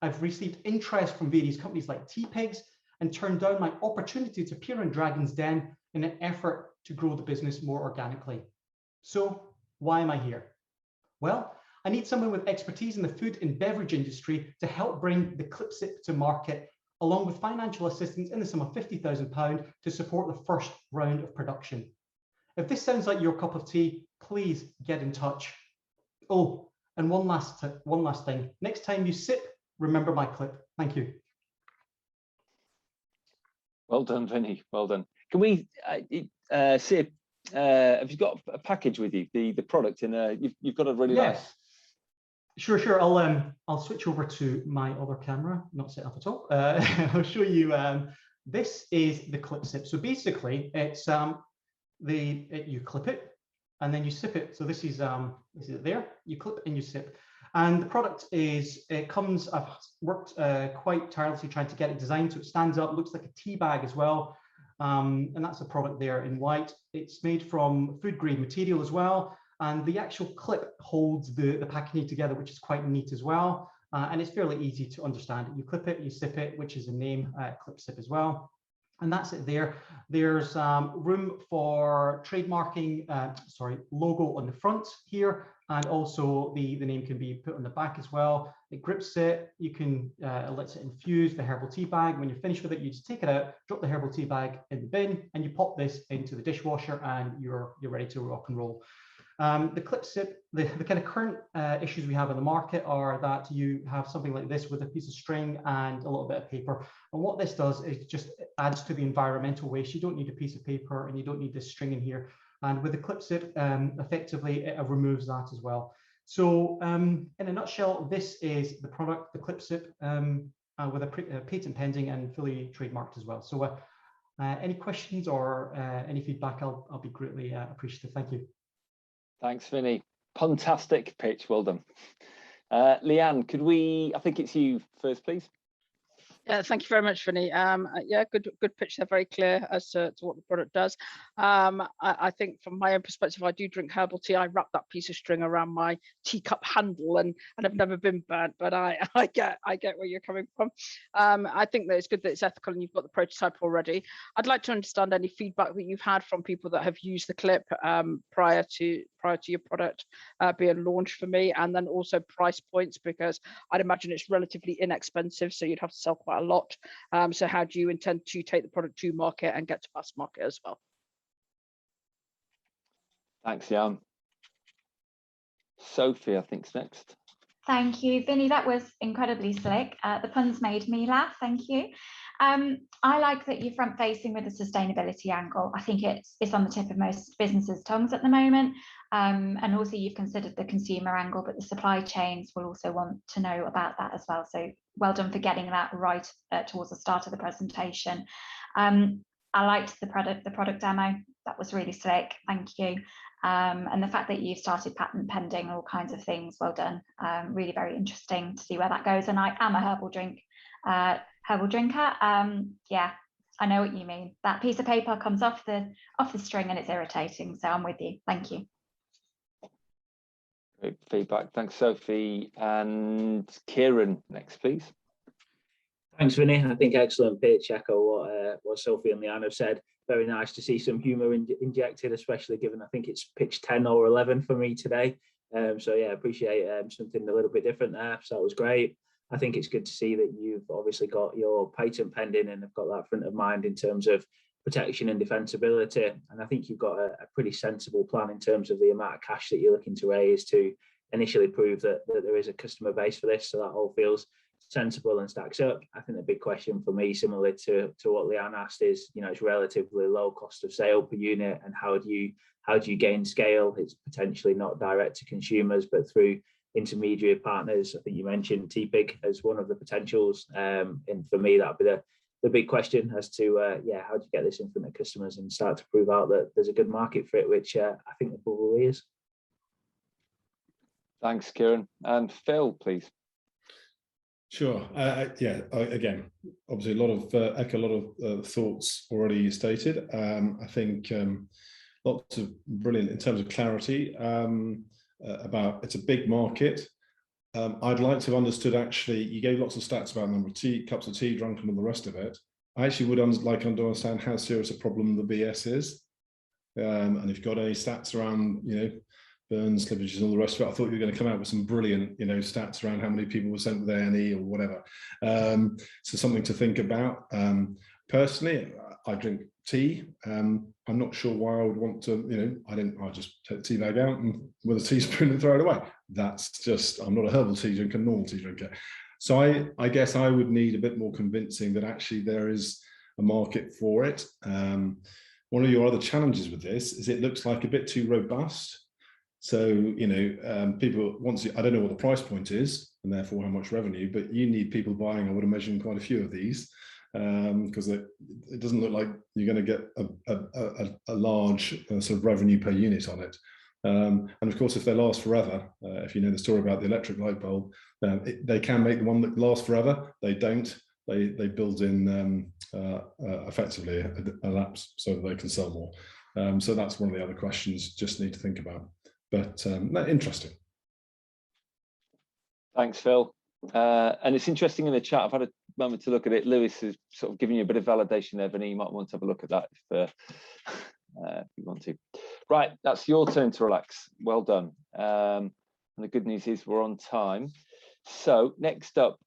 I've received interest from various companies like T-Pigs and turned down my opportunity to appear on Dragon's Den in an effort to grow the business more organically. So why am I here? Well, I need someone with expertise in the food and beverage industry to help bring the KlipSip to market, along with financial assistance in the sum of £50,000 to support the first round of production. If this sounds like your cup of tea, please get in touch. Oh, and one last thing. Next time you sip, remember my clip. Thank you. Well done, Vinny. Well done. Can we, Sib, have you got a package with you? The product in you've got a really nice. Sure. I'll switch over to my other camera, not set up at all. I'll show you. This is the KlipSip. So basically, it's you clip it and then you sip it. So this is it there. You clip and you sip. And the product comes, I've worked quite tirelessly trying to get it designed so it stands up, looks like a tea bag as well. And that's the product there in white. It's made from food grade material as well. And the actual clip holds the packaging together, which is quite neat as well. And it's fairly easy to understand. You clip it, you sip it, which is the name, KlipSip as well. And that's it there. There's room for trademarking, logo on the front here. And also the name can be put on the back as well. It grips it. You can, it lets it infuse the herbal tea bag. When you're finished with it, you just take it out, drop the herbal tea bag in the bin, and you pop this into the dishwasher and you're ready to rock and roll. The KlipSip, the kind of current issues we have in the market are that you have something like this with a piece of string and a little bit of paper. And what this does is just adds to the environmental waste. You don't need a piece of paper and you don't need this string in here. And with the KlipSip, effectively, it removes that as well. So in a nutshell, this is the product, the KlipSip, with a patent pending and fully trademarked as well. So any questions or any feedback, I'll be greatly appreciative. Thank you. Thanks, Vinny. Fantastic pitch. Well done. Leanne, could we, I think it's you first, please. Yeah, thank you very much, Vinny. Yeah, good pitch there, very clear as to what the product does. I think from my own perspective, I do drink herbal tea. I wrap that piece of string around my teacup handle and I've never been burnt, but I get where you're coming from. I think that it's good that it's ethical and you've got the prototype already. I'd like to understand any feedback that you've had from people that have used the clip prior to your product being launched for me, and then also price points, because I'd imagine it's relatively inexpensive, so you'd have to sell quite a lot. So how do you intend to take the product to market and get to mass market as well? Thanks, Jan. Sophie, I think's next. Thank you, Vinny. That was incredibly slick. The puns made me laugh. Thank you. I like that you're front facing with a sustainability angle. I think it's on the tip of most businesses' tongues at the moment. And also you've considered the consumer angle, but the supply chains will also want to know about that as well. So well done for getting that right towards the start of the presentation. I liked the product demo. That was really slick. Thank you. And the fact that you've started patent pending, all kinds of things, well done. Really very interesting to see where that goes. And I am a herbal drinker. Yeah, I know what you mean. That piece of paper comes off the string and it's irritating. So I'm with you. Thank you. Great feedback. Thanks, Sophie. And Kieran, next, please. Thanks, Vinny. I think excellent pitch. Echo what Sophie and Leanne have said. Very nice to see some humour injected, especially given I think it's pitch 10 or 11 for me today. So yeah, appreciate something a little bit different there. So that was great. I think it's good to see that you've obviously got your patent pending and have got that front of mind in terms of protection and defensibility. And I think you've got a pretty sensible plan in terms of the amount of cash that you're looking to raise to initially prove that there is a customer base for this. So that all feels sensible and stacks up. I think the big question for me, similar to what Leanne asked, is, you know, it's relatively low cost of sale per unit, and how do you gain scale? It's potentially not direct to consumers, but through intermediary partners. I think you mentioned T-Pig as one of the potentials, and for me that'd be the the big question as to yeah, how do you get this in front of customers and start to prove out that there's a good market for it, which I think there probably is. Thanks, Kieran. And Phil, please. Sure. Yeah. Again, obviously, a lot of echo a lot of thoughts already stated. I think lots of brilliant in terms of clarity about it's a big market. I'd like to have understood, actually, you gave lots of stats about the number of cups of tea drunk and all the rest of it. I actually would like to understand how serious a problem the BS is. And if you've got any stats around, you know, burns, slippages, and all the rest of it, I thought you were going to come out with some brilliant, you know, stats around how many people were sent with A&E or whatever. So something to think about. Personally, I drink tea. I'm not sure why I would want to, you know, I'll just take the tea bag out and with a teaspoon and throw it away. That's just, I'm not a herbal tea drinker, normal tea drinker. So I guess I would need a bit more convincing that actually there is a market for it. One of your other challenges with this is it looks like a bit too robust. So, you know, people, I don't know what the price point is and therefore how much revenue, but you need people buying, I would imagine, quite a few of these. Because it doesn't look like you're going to get a large sort of revenue per unit on it. And of course, if they last forever, if you know the story about the electric light bulb, they can make the one that lasts forever. They don't. They build in effectively a lapse so that they can sell more. So that's one of the other questions just need to think about. But interesting. Thanks, Phil. And it's interesting in the chat, I've had a moment to look at it. Lewis is sort of giving you a bit of validation there, Vinny. You might want to have a look at that if you want to. Right, that's your turn to relax. Well done. And the good news is we're on time. So next up,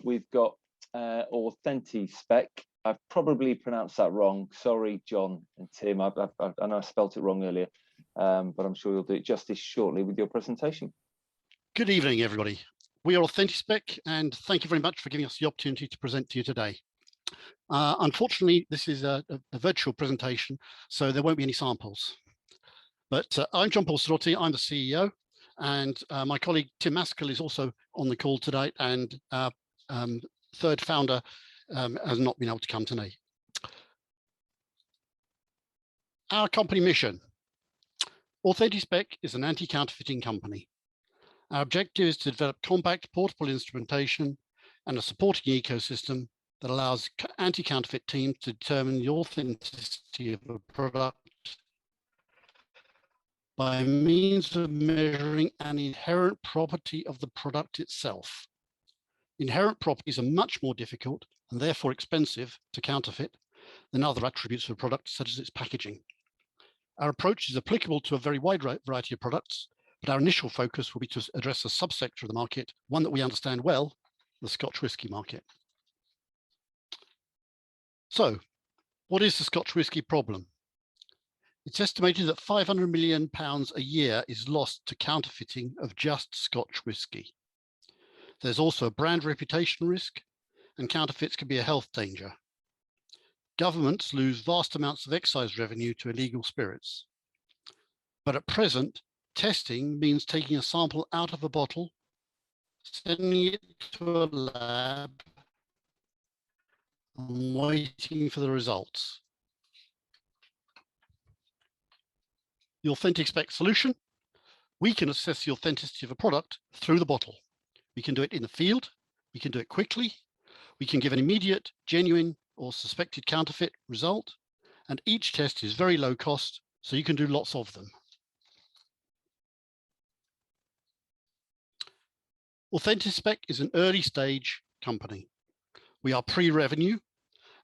we've got Authentispec. I've probably pronounced that wrong. Sorry, John and Tim. I know I spelt it wrong earlier, but I'm sure you'll do it justice shortly with your presentation. Good evening, everybody. We are Authentispec, and thank you very much for giving us the opportunity to present to you today. Unfortunately, this is a virtual presentation, so there won't be any samples. But I'm John Paul Sorotti, I'm the CEO, and my colleague Tim Maskell is also on the call today, and our third founder has not been able to come today. Our company mission. Authentispec is an anti-counterfeiting company. Our objective is to develop compact, portable instrumentation and a supporting ecosystem that allows anti-counterfeit teams to determine the authenticity of a product by means of measuring an inherent property of the product itself. Inherent properties are much more difficult and therefore expensive to counterfeit than other attributes of a product, such as its packaging. Our approach is applicable to a very wide variety of products, but our initial focus will be to address a subsector of the market, one that we understand well, the Scotch whisky market. So, what is the Scotch whisky problem? It's estimated that £500 million a year is lost to counterfeiting of just Scotch whisky. There's also a brand reputation risk, and counterfeits can be a health danger. Governments lose vast amounts of excise revenue to illegal spirits. But at present, testing means taking a sample out of a bottle, sending it to a lab, and waiting for the results. The Authentispec solution, we can assess the authenticity of a product through the bottle. We can do it in the field, we can do it quickly, we can give an immediate, genuine, or suspected counterfeit result, and each test is very low cost, so you can do lots of them. Authentispec is an early stage company. We are pre-revenue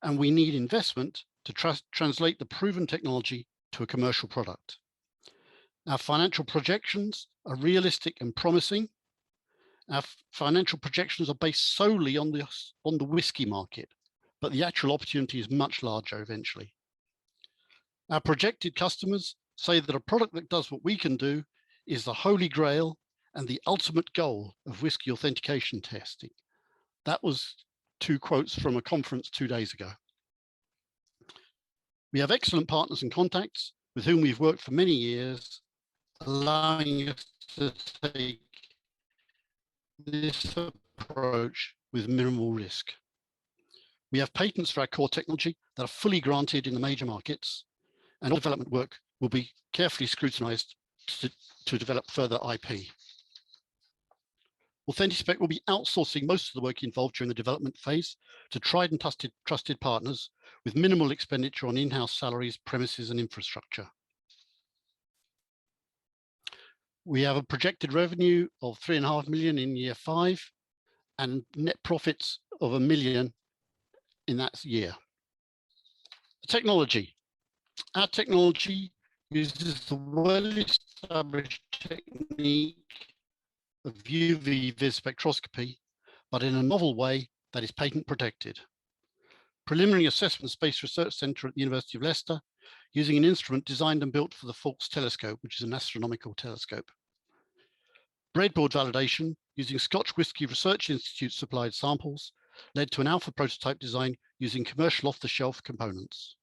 and we need investment to translate the proven technology to a commercial product. Our financial projections are realistic and promising. Our financial projections are based solely on the whiskey market, but the actual opportunity is much larger eventually. Our projected customers say that a product that does what we can do is the holy grail and the ultimate goal of whiskey authentication testing. That was 2 quotes from a conference 2 days ago. We have excellent partners and contacts with whom we've worked for many years, allowing us to take this approach with minimal risk. We have patents for our core technology that are fully granted in the major markets, and all development work will be carefully scrutinized to develop further IP. Authentispec will be outsourcing most of the work involved during the development phase to tried and trusted partners with minimal expenditure on in-house salaries, premises, and infrastructure. We have a projected revenue of 3.5 million in year 5 and net profits of 1 million in that year. Technology. Our technology uses the well-established technique of UV vis spectroscopy, but in a novel way that is patent protected. Preliminary assessment Space Research Centre at the University of Leicester, using an instrument designed and built for the Fawkes telescope, which is an astronomical telescope. Breadboard validation using Scotch Whisky Research Institute supplied samples led to an alpha prototype design using commercial off-the-shelf components.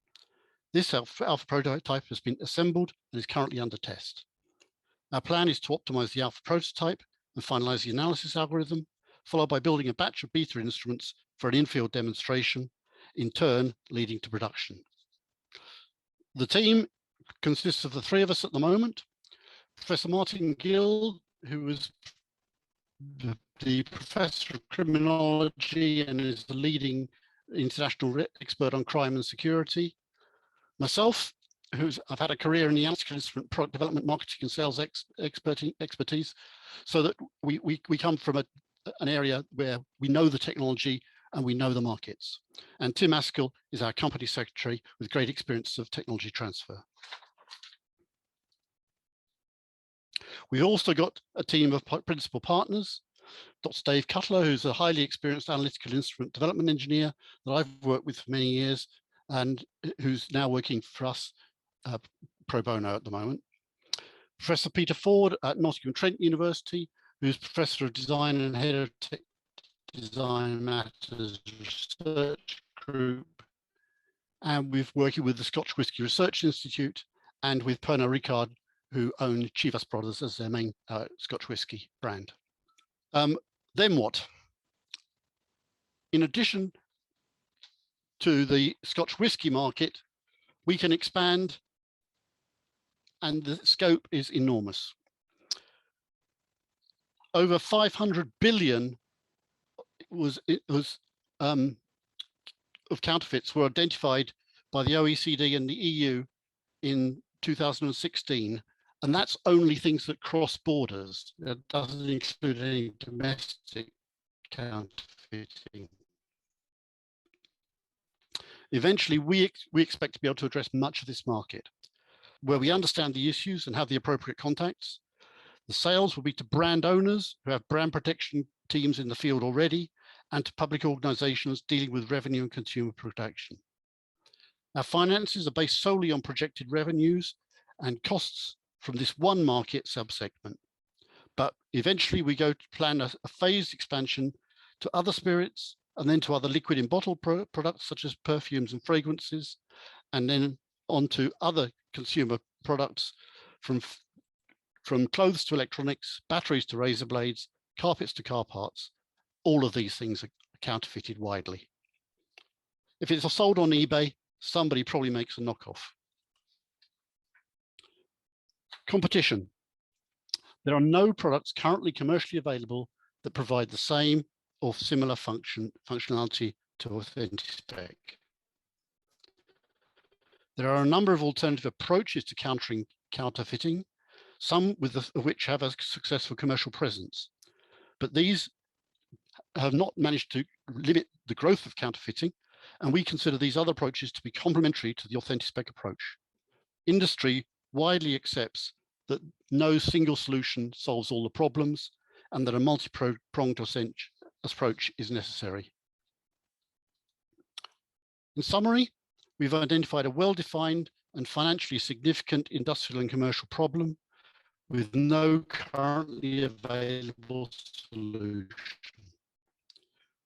This alpha prototype has been assembled and is currently under test. Our plan is to optimize the alpha prototype and finalize the analysis algorithm, followed by building a batch of beta instruments for an in-field demonstration, in turn leading to production. The team consists of the 3 of us at the moment. Professor Martin Gill, who is the Professor of Criminology and is the leading international expert on crime and security. Myself, I've had a career in the analytical instrument product development, marketing and sales expertise, so that we come from an area where we know the technology and we know the markets. And Tim Askell is our company secretary with great experience of technology transfer. We've also got a team of principal partners. Dr. Dave Cutler, who's a highly experienced analytical instrument development engineer that I've worked with for many years and who's now working for us pro bono at the moment. Professor Peter Ford at Nottingham-Trent University, who's Professor of Design and Head of Tech Design Matters Research Group. And we're working with the Scotch Whisky Research Institute and with Pernod Ricard, who own Chivas Brothers as their main Scotch whisky brand. Then what? In addition to the Scotch whisky market, we can expand, and the scope is enormous. Over 500 billion of counterfeits were identified by the OECD and the EU in 2016, and that's only things that cross borders. It doesn't include any domestic counterfeiting. Eventually, we expect to be able to address much of this market, where we understand the issues and have the appropriate contacts. The sales will be to brand owners who have brand protection teams in the field already, and to public organizations dealing with revenue and consumer protection. Our finances are based solely on projected revenues and costs from this one market subsegment. But eventually we go to plan a phased expansion to other spirits, and then to other liquid in bottle products such as perfumes and fragrances, and then on to other consumer products from clothes to electronics, batteries to razor blades, carpets to car parts. All of these things are counterfeited widely. If it's sold on eBay, somebody probably makes a knockoff. Competition. There are no products currently commercially available that provide the same or similar functionality to Authentispec. There are a number of alternative approaches to countering counterfeiting, some of which have a successful commercial presence, but these have not managed to limit the growth of counterfeiting, and we consider these other approaches to be complementary to the Authentispec approach. Industry widely accepts that no single solution solves all the problems, and that a multi-pronged approach is necessary. In summary, we've identified a well-defined and financially significant industrial and commercial problem with no currently available solution.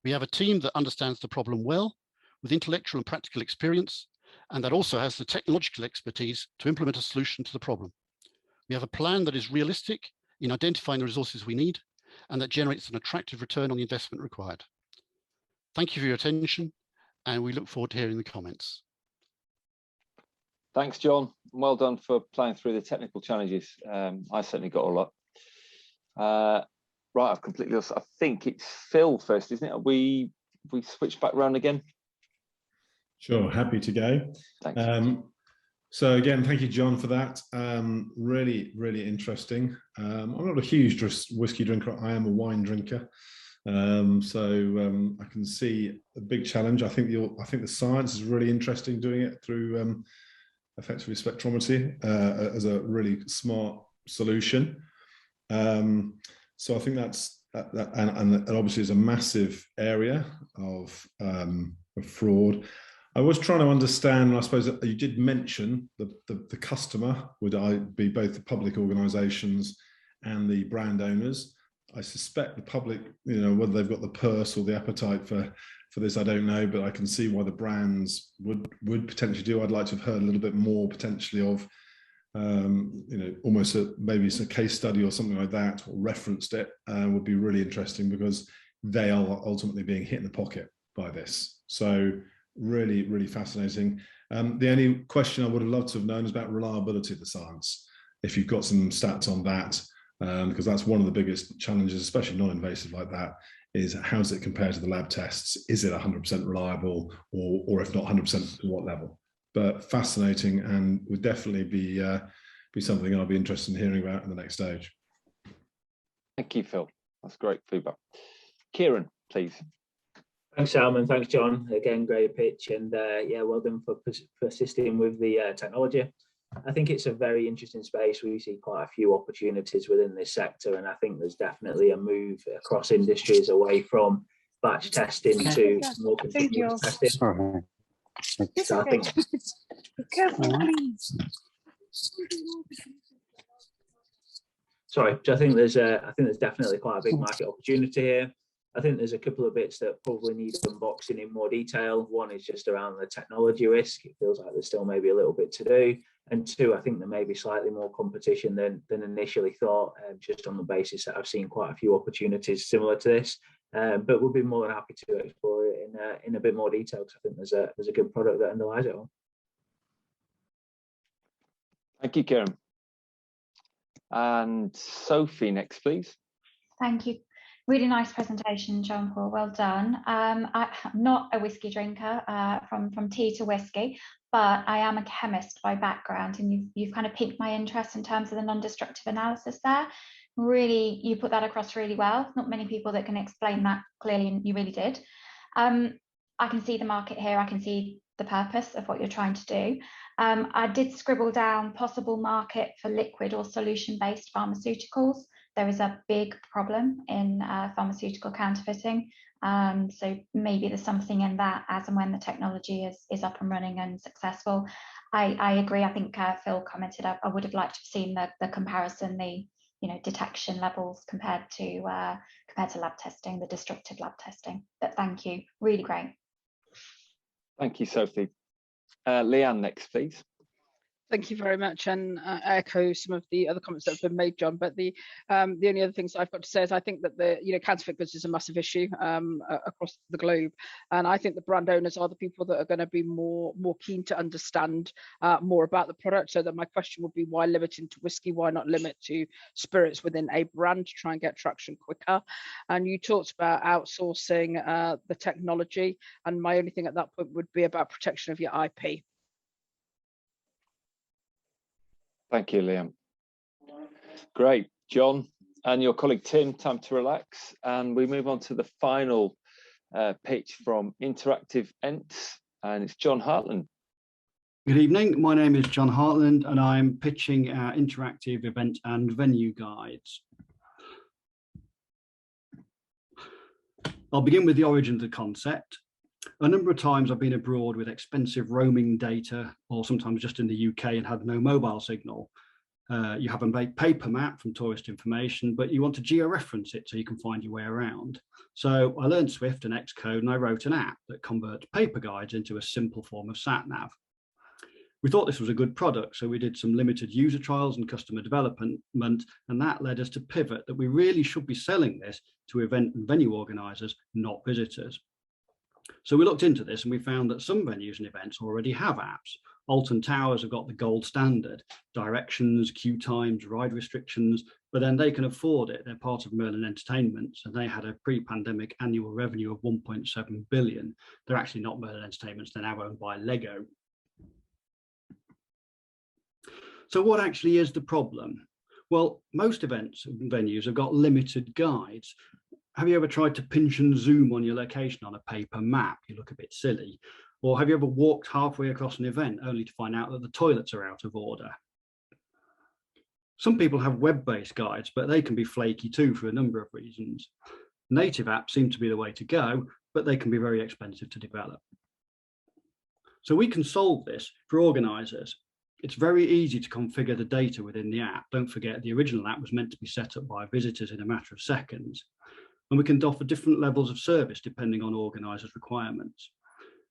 We have a team that understands the problem well, with intellectual and practical experience, and that also has the technological expertise to implement a solution to the problem. We have a plan that is realistic in identifying the resources we need, and that generates an attractive return on the investment required. Thank you for your attention, and we look forward to hearing the comments. Thanks, John. Well done for playing through the technical challenges. I certainly got a lot. Right, I've completely lost. I think it's Phil first, isn't it? We switch back round again. Sure, happy to go. Thanks. So again, thank you, John, for that. Really, really interesting. I'm not a huge whiskey drinker. I am a wine drinker. I can see a big challenge. I think the science is really interesting, doing it through effectively spectrometry as a really smart solution. So I think that's and obviously it's a massive area of fraud. I was trying to understand, and I suppose that you did mention the customer would be both the public organisations and the brand owners. I suspect the public, whether they've got the purse or the appetite for this, I don't know, but I can see why the brands would potentially do. I'd like to have heard a little bit more potentially of, almost maybe it's a case study or something like that, or referenced it, would be really interesting, because they are ultimately being hit in the pocket by this. So really, really fascinating. The only question I would have loved to have known is about reliability of the science. If you've got some stats on that, because that's one of the biggest challenges, especially non-invasive like that, is how does it compare to the lab tests? Is it 100% reliable, or if not 100%, to what level? But fascinating, and would definitely be something I'll be interested in hearing about in the next stage. Thank you, Phil. That's great feedback. Kieran, please. Thanks, Sam, and thanks, John. Again, great pitch, and yeah, well done for persisting with the technology. I think it's a very interesting space. We see quite a few opportunities within this sector, and I think there's definitely a move across industries away from batch testing to more continuous testing. So I think, sorry, I think there's definitely quite a big market opportunity here. I think there's a couple of bits that probably need unboxing in more detail. One is just around the technology risk. It feels like there's still maybe a little bit to do. And two, I think there may be slightly more competition than initially thought, just on the basis that I've seen quite a few opportunities similar to this. But we'll be more than happy to explore it in a bit more detail, because I think there's a good product that underlies it all. Thank you, Kieran. And Sophie next, please. Thank you. Really nice presentation, John Paul. Well done. I'm not a whiskey drinker, from tea to whiskey, but I am a chemist by background, and you've kind of piqued my interest in terms of the non-destructive analysis there. Really, you put that across really well. Not many people that can explain that clearly, and you really did. I can see the market here. I can see the purpose of what you're trying to do. I did scribble down possible market for liquid or solution-based pharmaceuticals. There is a big problem in pharmaceutical counterfeiting. So maybe there's something in that as and when the technology is up and running and successful. I agree. I think Phil commented, I would have liked to have seen the comparison, the detection levels compared to lab testing, the destructive lab testing. But thank you, really great. Thank you, Sophie. Leanne next, please. Thank you very much, and I echo some of the other comments that have been made, John. But the only other things I've got to say is I think that the counterfeit goods is a massive issue across the globe, and I think the brand owners are the people that are going to be more keen to understand more about the product. So that my question would be, why limiting to whiskey? Why not limit to spirits within a brand to try and get traction quicker? And you talked about outsourcing the technology, and my only thing at that point would be about protection of your IP. Thank you, Liam. Great. John and your colleague Tim, time to relax. And we move on to the final pitch from InteractivEnts, and it's John Hartland. Good evening. My name is John Hartland, and I'm pitching our interactive event and venue guides. I'll begin with the origin of the concept. A number of times I've been abroad with expensive roaming data, or sometimes just in the UK, and had no mobile signal. You have a paper map from tourist information, but you want to georeference it so you can find your way around. So I learned Swift and Xcode, and I wrote an app that converts paper guides into a simple form of sat-nav. We thought this was a good product, so we did some limited user trials and customer development, and that led us to pivot that we really should be selling this to event and venue organisers, not visitors. So we looked into this and we found that some venues and events already have apps. Alton Towers have got the gold standard, directions, queue times, ride restrictions, but then they can afford it. They're part of Merlin Entertainments and they had a pre-pandemic annual revenue of 1.7 billion. They're actually not Merlin Entertainments, they're now owned by Lego. So what actually is the problem? Well, most events and venues have got limited guides. Have you ever tried to pinch and zoom on your location on a paper map? You look a bit silly. Or have you ever walked halfway across an event only to find out that the toilets are out of order? Some people have web-based guides, but they can be flaky too for a number of reasons. Native apps seem to be the way to go, but they can be very expensive to develop. So we can solve this for organisers. It's very easy to configure the data within the app. Don't forget, the original app was meant to be set up by visitors in a matter of seconds. And we can offer different levels of service depending on organisers' requirements.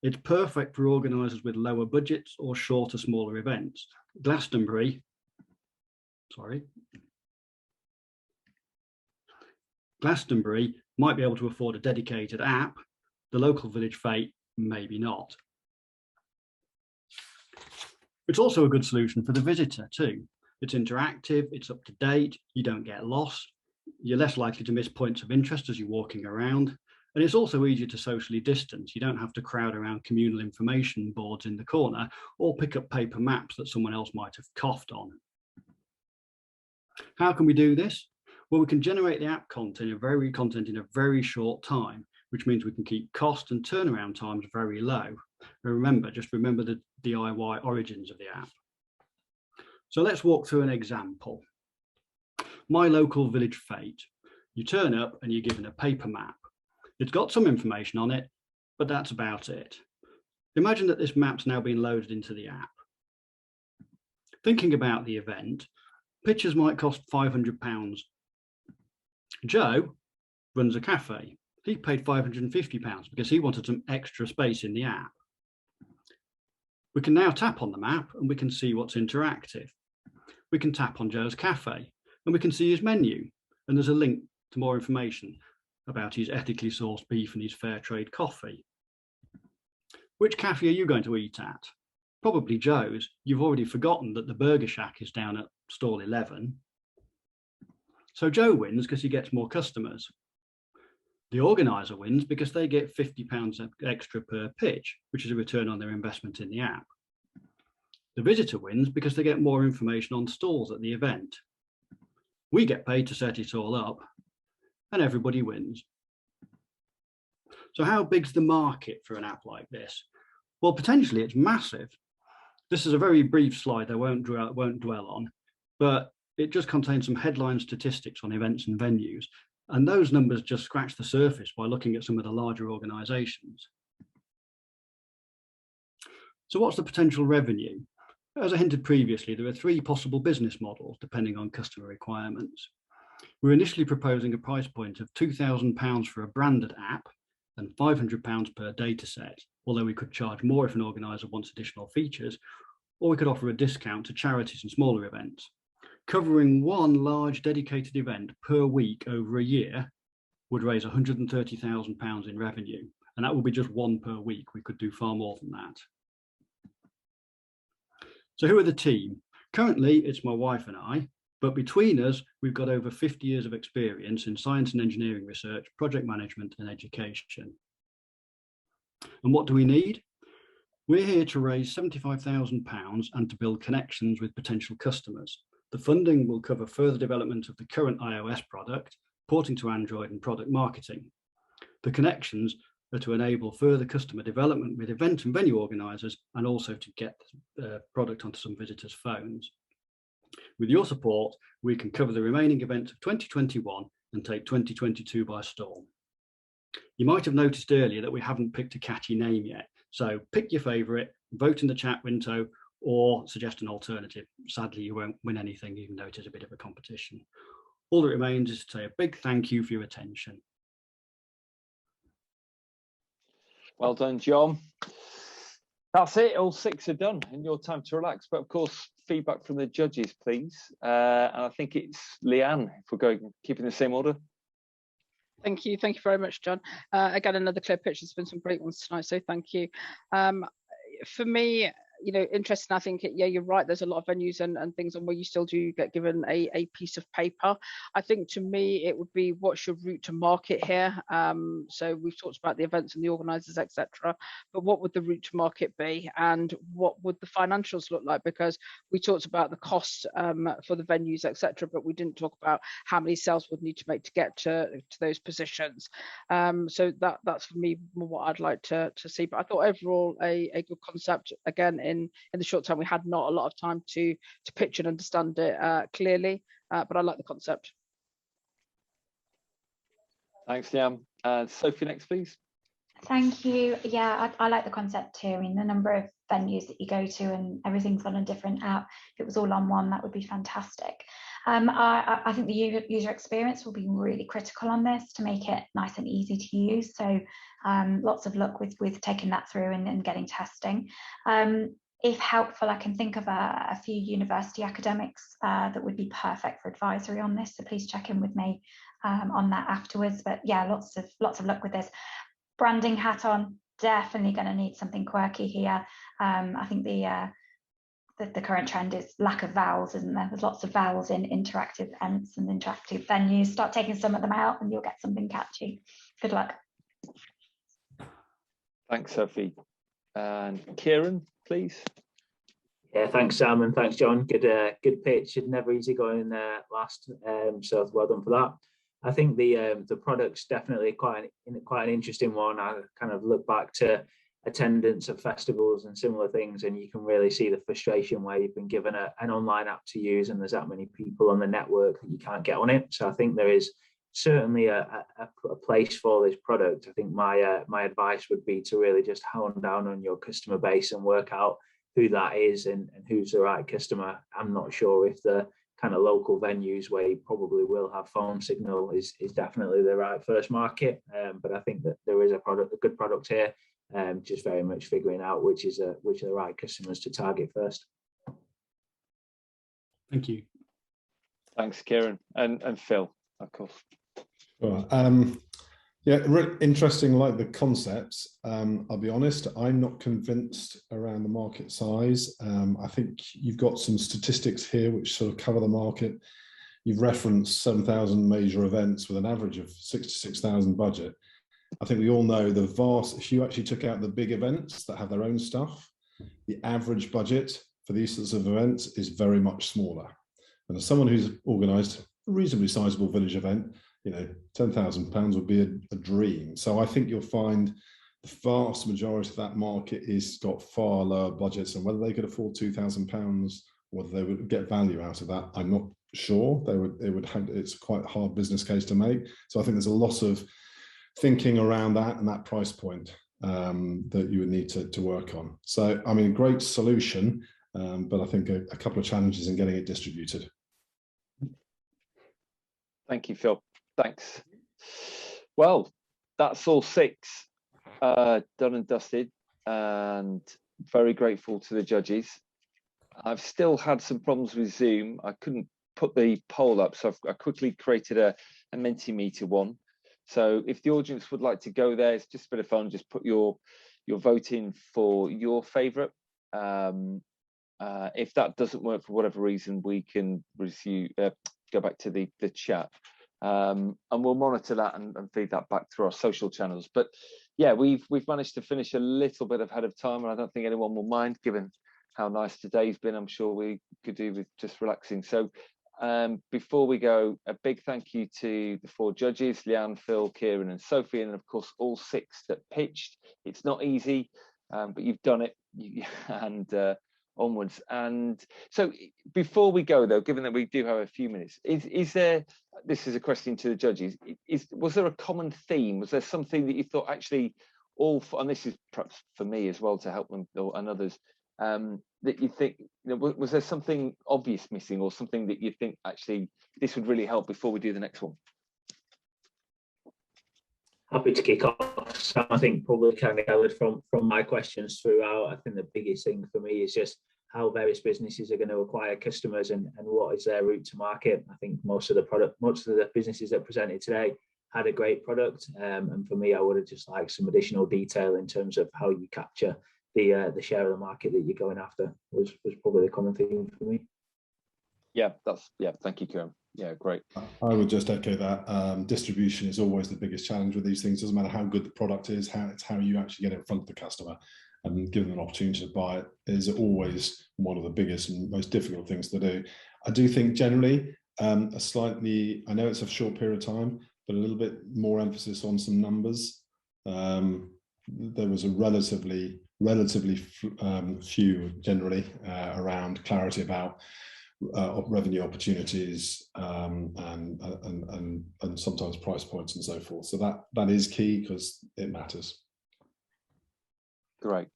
It's perfect for organisers with lower budgets or shorter, smaller events. Glastonbury might be able to afford a dedicated app. The local village fete, maybe not. It's also a good solution for the visitor too. It's interactive, it's up to date, you don't get lost, you're less likely to miss points of interest as you're walking around. And it's also easier to socially distance. You don't have to crowd around communal information boards in the corner or pick up paper maps that someone else might have coughed on. How can we do this? Well, we can generate the app content in a very short time, which means we can keep cost and turnaround times very low. And just remember the DIY origins of the app. So let's walk through an example. My local village fete. You turn up and you're given a paper map. It's got some information on it, but that's about it. Imagine that this map's now been loaded into the app. Thinking about the event, pictures might cost £500. Joe runs a cafe. He paid £550 because he wanted some extra space in the app. We can now tap on the map and we can see what's interactive. We can tap on Joe's cafe and we can see his menu, and there's a link to more information about his ethically sourced beef and his fair trade coffee. Which cafe are you going to eat at? Probably Joe's. You've already forgotten that the Burger Shack is down at stall 11. So Joe wins because he gets more customers. The organiser wins because they get £50 extra per pitch, which is a return on their investment in the app. The visitor wins because they get more information on stalls at the event. We get paid to set it all up, and everybody wins. So how big's the market for an app like this? Well, potentially it's massive. This is a very brief slide I won't dwell on, but it just contains some headline statistics on events and venues. And those numbers just scratch the surface by looking at some of the larger organisations. So what's the potential revenue? As I hinted previously, there are three possible business models depending on customer requirements. We're initially proposing a price point of £2,000 for a branded app and £500 per data set, although we could charge more if an organiser wants additional features, or we could offer a discount to charities and smaller events. Covering one large dedicated event per week over a year would raise £130,000 in revenue, and that will be just one per week. We could do far more than that. So who are the team? Currently, it's my wife and I, but between us, we've got over 50 years of experience in science and engineering research, project management and education. And what do we need? We're here to raise £75,000 and to build connections with potential customers. The funding will cover further development of the current iOS product, porting to Android and product marketing. The connections are to enable further customer development with event and venue organisers and also to get the product onto some visitors' phones. With your support, we can cover the remaining events of 2021 and take 2022 by storm. You might have noticed earlier that we haven't picked a catchy name yet, so pick your favourite, vote in the chat window, or suggest an alternative. Sadly, you won't win anything, even though it is a bit of a competition. All that remains is to say a big thank you for your attention. Well done, John. That's it, all six are done, and your time to relax. But of course, feedback from the judges, please. And I think it's Leanne, if we're keeping the same order. Thank you very much, John. Again, another clear picture. There's been some great ones tonight, so thank you. For me, interesting. I think, yeah, you're right. There's a lot of venues and things on where you still do get given a piece of paper. I think to me, it would be what's your route to market here. So we've talked about the events and the organisers, etc. But what would the route to market be, and what would the financials look like? Because we talked about the cost for the venues, etc. But we didn't talk about how many sales would need to make to get to those positions. So that's for me more what I'd like to see. But I thought overall a good concept. Again, in the short time we had not a lot of time to pitch and understand it clearly, but I like the concept. Thanks, Liam. Sophie, next, please. Thank you. Yeah, I like the concept too. I mean, the number of venues that you go to and everything's on a different app. If it was all on one, that would be fantastic. I think the user experience will be really critical on this to make it nice and easy to use. So lots of luck with taking that through and getting testing. If helpful, I can think of a few university academics that would be perfect for advisory on this. So please check in with me on that afterwards. But yeah, lots of luck with this. Branding hat on, definitely going to need something quirky here. I think the current trend is lack of vowels, isn't there? There's lots of vowels in InteractivEnts and interactive venues. Start taking some of them out and you'll get something catchy. Good luck. Thanks, Sophie. And Kieran, please. Yeah, thanks, Sam, and thanks, John. Good pitch. It's never easy going last, so well done for that. I think the product's definitely quite an interesting one. I kind of look back to attendance at festivals and similar things, and you can really see the frustration where you've been given an online app to use, and there's that many people on the network that you can't get on it. So I think there is certainly a place for this product. I think my advice would be to really just hone down on your customer base and work out who that is and who's the right customer. I'm not sure if the kind of local venues where you probably will have phone signal is definitely the right first market, but I think that there is a good product here, just very much figuring out which are the right customers to target first. Thank you. Thanks, Kieran. And Phil, of course. Sure. Yeah, really interesting, like the concepts. I'll be honest, I'm not convinced around the market size. I think you've got some statistics here which sort of cover the market. You've referenced 7,000 major events with an average of 66,000 budget. I think we all know if you actually took out the big events that have their own stuff, the average budget for these sorts of events is very much smaller. And as someone who's organised a reasonably sizable village event, £10,000 would be a dream. So I think you'll find the vast majority of that market is got far lower budgets, and whether they could afford £2,000, whether they would get value out of that, I'm not sure. It's quite a hard business case to make. So I think there's a lot of thinking around that and that price point that you would need to work on. So I mean, a great solution, but I think a couple of challenges in getting it distributed. Thank you, Phil. Thanks. Well, that's all 6 done and dusted, and very grateful to the judges. I've still had some problems with Zoom. I couldn't put the poll up, so I quickly created a Mentimeter one. So if the audience would like to go there, it's just a bit of fun. Just put your vote in for your favourite. If that doesn't work for whatever reason, we can go back to the chat. And we'll monitor that and feed that back through our social channels. But yeah, we've managed to finish a little bit ahead of time, and I don't think anyone will mind, given how nice today's been. I'm sure we could do with just relaxing. So before we go, a big thank you to the 4 judges, Leanne, Phil, Kieran and Sophie, and of course all 6 that pitched. It's not easy, but you've done it, and onwards. And so before we go though, given that we do have a few minutes, is there, this is a question to the judges, was there a common theme? Was there something that you thought actually and this is perhaps for me as well to help them and others, that you think, was there something obvious missing, or something that you think actually this would really help before we do the next one? Happy to kick off. So I think probably kind of gathered from my questions throughout, I think the biggest thing for me is just how various businesses are going to acquire customers and what is their route to market. I think most of the businesses that presented today had a great product. And for me, I would have just liked some additional detail in terms of how you capture the share of the market that you're going after was probably the common theme for me. Yeah, thank you, Kieran. Yeah, great. I would just echo that. Distribution is always the biggest challenge with these things. Doesn't matter how good the product is, it's how you actually get it in front of the customer and give them an opportunity to buy it is always one of the biggest and most difficult things to do. I do think generally I know it's a short period of time, but a little bit more emphasis on some numbers. There was a relatively few generally around clarity about revenue opportunities and sometimes price points and so forth. So that is key because it matters. Great.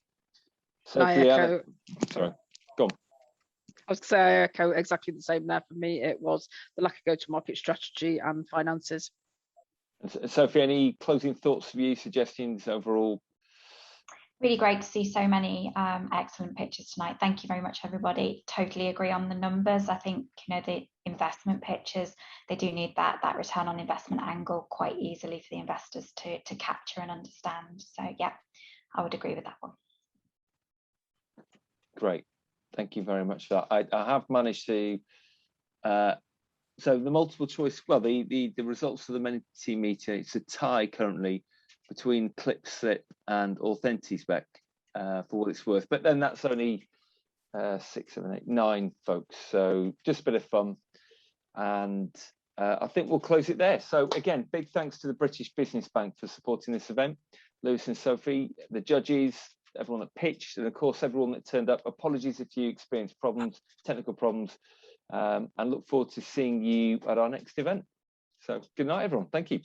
So sorry, go on. I was going to say I echo exactly the same there. For me, it was the lack of go-to-market strategy and finances. And Sophie, any closing thoughts, views, suggestions overall? Really great to see so many excellent pitches tonight. Thank you very much, everybody. Totally agree on the numbers. I think, you know, the investment pitches, they do need that return on investment angle quite easily for the investors to capture and understand. So yeah, I would agree with that one. Great. Thank you very much for that. I have managed to so the multiple choice, well, the results of the Menti meter, it's a tie currently between KlipSip and Authentispec for what it's worth. But then that's only 6, 7, 8, 9 folks. So just a bit of fun. And I think we'll close it there. So again, big thanks to the British Business Bank for supporting this event. Lewis and Sophie, the judges, everyone that pitched, and of course, everyone that turned up. Apologies if you experienced problems, technical problems, and look forward to seeing you at our next event. So good night, everyone. Thank you.